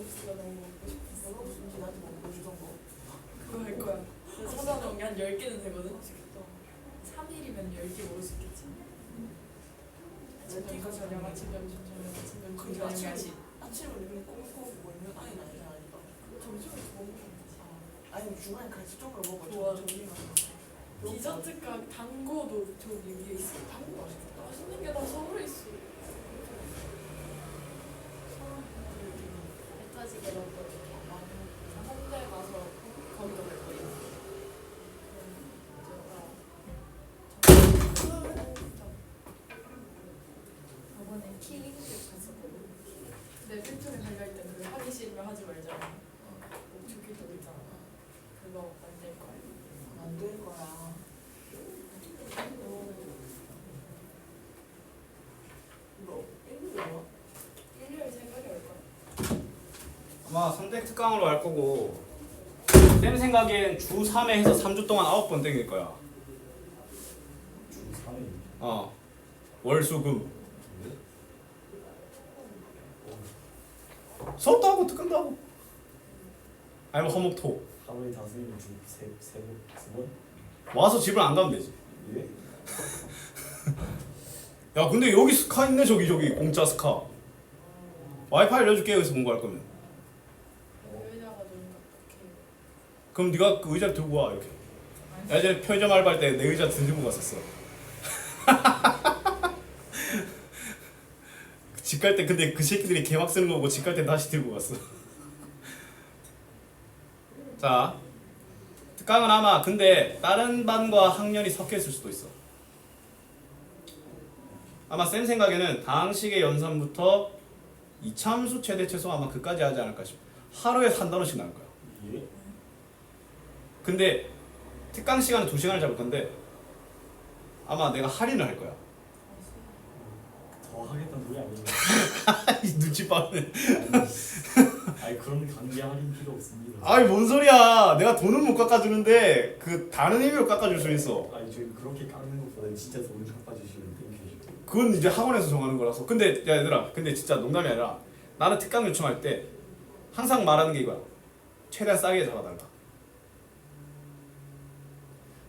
S2: 롤러코스터가 너무 먹고 싶었어.
S6: 너가 무슨 지 나한테 뭐 보여주던 거.
S2: 그거 할 거야. 그래서 찾아놓은 게한 10개는 되거든.
S5: 3일이면 10개 먹을 수 있겠지.
S2: 아침점심 저녁 아침점심 저녁 아침점심
S6: 근데
S2: 저녁
S6: 아침에
S2: 야식.
S6: 아침을 이렇게 꼬먹고 먹으면 아예 나지 않으니까.
S2: 점심을 더 먹으면 되지.
S6: 아니 중간에 간식적으로 먹어.
S2: 좋아.
S6: 점심만.
S2: 디저트가 단거도 저기 위에 있어. 단거 맛있겠다. 맛있는 게 다 서울에 있어. 혜타지가 너무 홍대 가서 거기도 갈 거야.
S5: 저번에 킬링집 갔었거든.
S2: 내 필통에 달려있던 그 하기 싫으면 하지 말자. 죽기도 있잖아. 그거 만들 거야.
S6: 만들 거야. 너 일일이 뭐?
S2: 일요일 새벽에 올 거야.
S1: 아마 선택 특강으로 할 거고 쌤 생각엔 주 3회 해서 3주 동안 9번 땡길 거야.
S3: 주 3일.
S1: 월수금 수업도 하고 특강도 하고 아니면 화목토
S3: 하루에 다스리면 두 번?
S1: 와서 집을 안 가면 되지.
S3: 예?
S1: 야 근데 여기 스카 있네. 저기 공짜 스카. 와이파이 알려줄게. 여기서 공부할 거면.
S2: 의자가 좀 딱딱해.
S1: 그럼 네가 그 의자 들고 와 이렇게. 예전에 편의점 알바할 때 내 의자 들고 갔었어. 집 갈 때 근데 그 새끼들이 개막 쓰는 거고 집 갈 때 다시 들고 갔어. 자, 특강은 아마 근데 다른 반과 학년이 섞여 있을 수도 있어. 아마 쌤 생각에는 다항식의 연산부터 이참수 최대 최소 아마 그까지 하지 않을까 싶어. 하루에 한 단원씩 나올 거야.
S3: 예?
S1: 근데 특강 시간은 2시간을 잡을 건데 아마 내가 할인을 할 거야.
S3: 더 하겠다는 소리 아니에요?
S1: 이 눈치 빠네.
S3: 아니 그런 관계 할인 필요 없습니다.
S1: 아이 뭔 소리야. 내가 돈은 못 깎아주는데 그 다른 의미로 깎아줄 수 있어.
S3: 아니 저희 그렇게 깎는 것보다 진짜 돈 깎아주시면 땡큐죠.
S1: 그건 이제 학원에서 정하는 거라서. 근데 야 얘들아, 근데 진짜 농담이 아니라 나는 특강 요청할 때 항상 말하는 게 이거야. 최대한 싸게 잡아달라.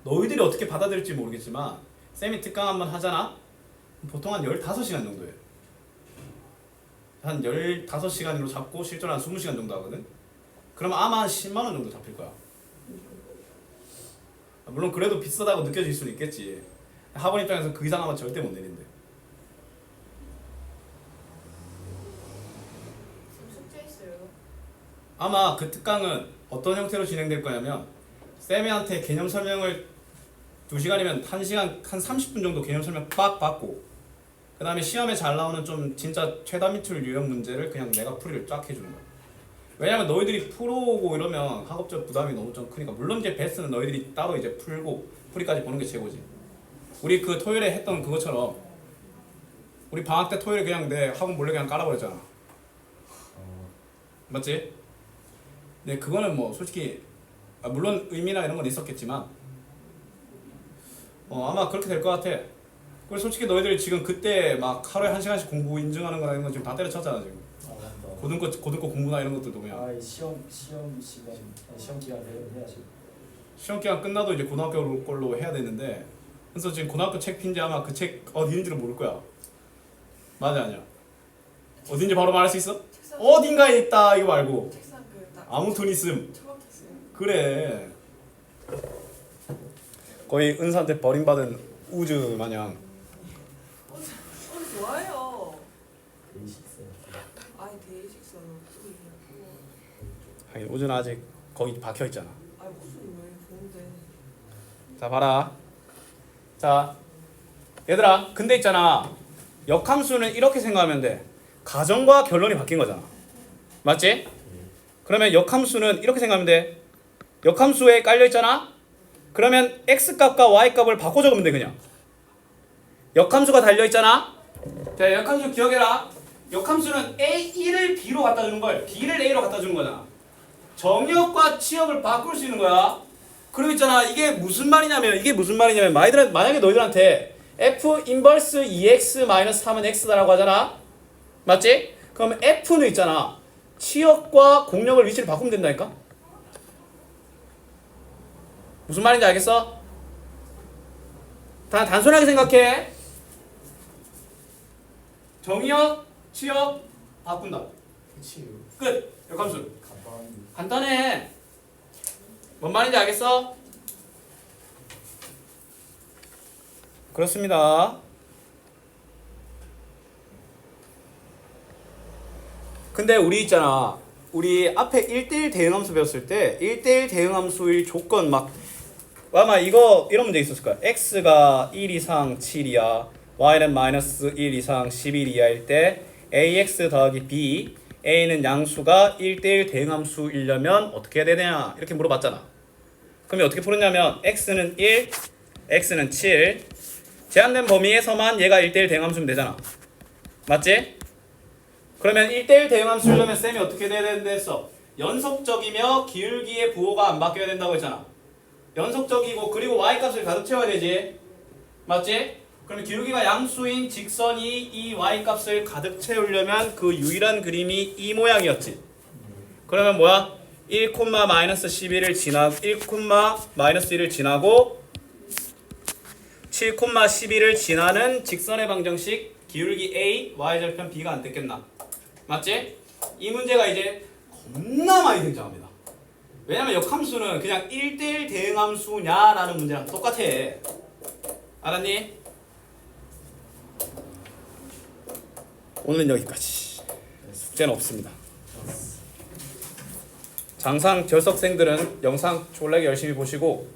S1: 너희들이 어떻게 받아들일지 모르겠지만 쌤이 특강 한번 하잖아? 보통 한 15시간 정도 해. 한 15시간으로 잡고 실전 한 20시간 정도 하거든? 그러면 아마 한 10만 원 정도 잡힐 거야. 물론 그래도 비싸다고 느껴질 수는 있겠지. 학원 입장에서 그 이상 하면 절대 못 내린대.
S2: 숙제 있어요.
S1: 아마 그 특강은 어떤 형태로 진행될 거냐면 쌤한테 개념 설명을 2시간이면 1시간 한 30분 정도 개념 설명 빡 받고 그 다음에 시험에 잘 나오는 좀 진짜 최다 미출 유형 문제를 그냥 내가 풀이를 쫙 해주는 거야. 왜냐면 너희들이 풀어오고 이러면 학업적 부담이 너무 좀 크니까. 물론 이제 베스트는 너희들이 따로 이제 풀고 풀이까지 보는 게 최고지. 우리 그 토요일에 했던 그것처럼 우리 방학 때 토요일에 그냥 내 학원 몰래 그냥 깔아버렸잖아. 맞지? 근데 그거는 뭐 솔직히 물론 의미나 이런 건 있었겠지만 아마 그렇게 될 것 같아. 그리고 솔직히 너희들이 지금 그때 막 하루에 1시간씩 공부 인증하는 거나 이런 거 지금 다 때려쳤잖아 지금.
S3: 아 맞다.
S1: 고등거 공부나 이런 것들도 그냥
S3: 아 시험 시간 시험 기간 되면 해야지.
S1: 시험 기간 끝나도 이제 고등학교 걸로 해야 되는데 그래서 지금 고등학교 책 핀지 아마 그 책 어디 있는지를 모를 거야. 맞아 아니야? 어딘지 바로 말할 수 있어?
S2: 책상
S1: 어딘가에 있다 이거 말고
S2: 책상 그딱
S1: 아무 돈 있음.
S2: 처박혔어요.
S1: 그래. 거의 은사한테 버림받은 우즈 마냥.
S6: 오늘 좋아해요.
S3: 베이식스.
S6: 아니 데이식스는
S1: 하긴 우즈는 아직 거기 박혀 있잖아.
S6: 아니 무슨 왜 좋은데.
S1: 자 봐라. 자 얘들아 근데 있잖아 역함수는 이렇게 생각하면 돼. 가정과 결론이 바뀐 거잖아. 맞지? 그러면 역함수는 이렇게 생각하면 돼. 역함수에 깔려 있잖아. 그러면 x값과 y값을 바꿔 적으면 돼 그냥. 역함수가 달려 있잖아. 자 역함수 기억해라. 역함수는 a1을 b로 갖다 주는 걸 b를 a로 갖다 주는 거잖아. 정역과 치역을 바꿀 수 있는 거야. 그럼 있잖아 이게 무슨 말이냐면 만약에 너희들한테 f 인버스 2x 3은 x다라고 하잖아. 맞지? 그럼 f는 있잖아 치역과 공역을 위치를 바꾸면 된다니까? 무슨 말인지 알겠어? 단순하게 생각해. 정의역, 치역 바꾼다.
S4: 그치.
S1: 끝. 역함수.
S4: 간단한데.
S1: 간단해. 뭔 말인지 알겠어? 그렇습니다. 근데 우리 있잖아. 우리 앞에 1대1 대응함수 배웠을 때 1대1 대응함수의 조건 막 아마 이거 이런 문제 있었을 거야. x가 1 이상 7이야. y는 마이너스 1 이상 11 이하일 때 ax 더하기 b a는 양수가 1대1 대응함수이려면 어떻게 해야 되냐 이렇게 물어봤잖아. 그러면 어떻게 풀었냐면 x는 1, x는 7 제한된 범위에서만 얘가 1대1 대응함수면 되잖아. 맞지? 그러면 1대1 대응함수려면 쌤이 어떻게 돼야 되는데 했어? 연속적이며 기울기의 부호가 안 바뀌어야 된다고 했잖아. 연속적이고 그리고 y값을 가득 채워야 되지. 맞지? 그러면 기울기가 양수인 직선이 이 y값을 가득 채우려면 그 유일한 그림이 이 모양이었지. 그러면 뭐야? 1, 마이너스 11을 지나고 1, 마이너스 1을 지나고 7, 11을 지나는 직선의 방정식 기울기 A, y절편 B가 안 됐겠나? 맞지? 이 문제가 이제 겁나 많이 등장합니다. 왜냐면 역함수는 그냥 1대1 대응함수냐라는 문제랑 똑같아. 알았니? 오늘은 여기까지. 숙제는 없습니다. 장상 결석생들은 영상 졸라게 열심히 보시고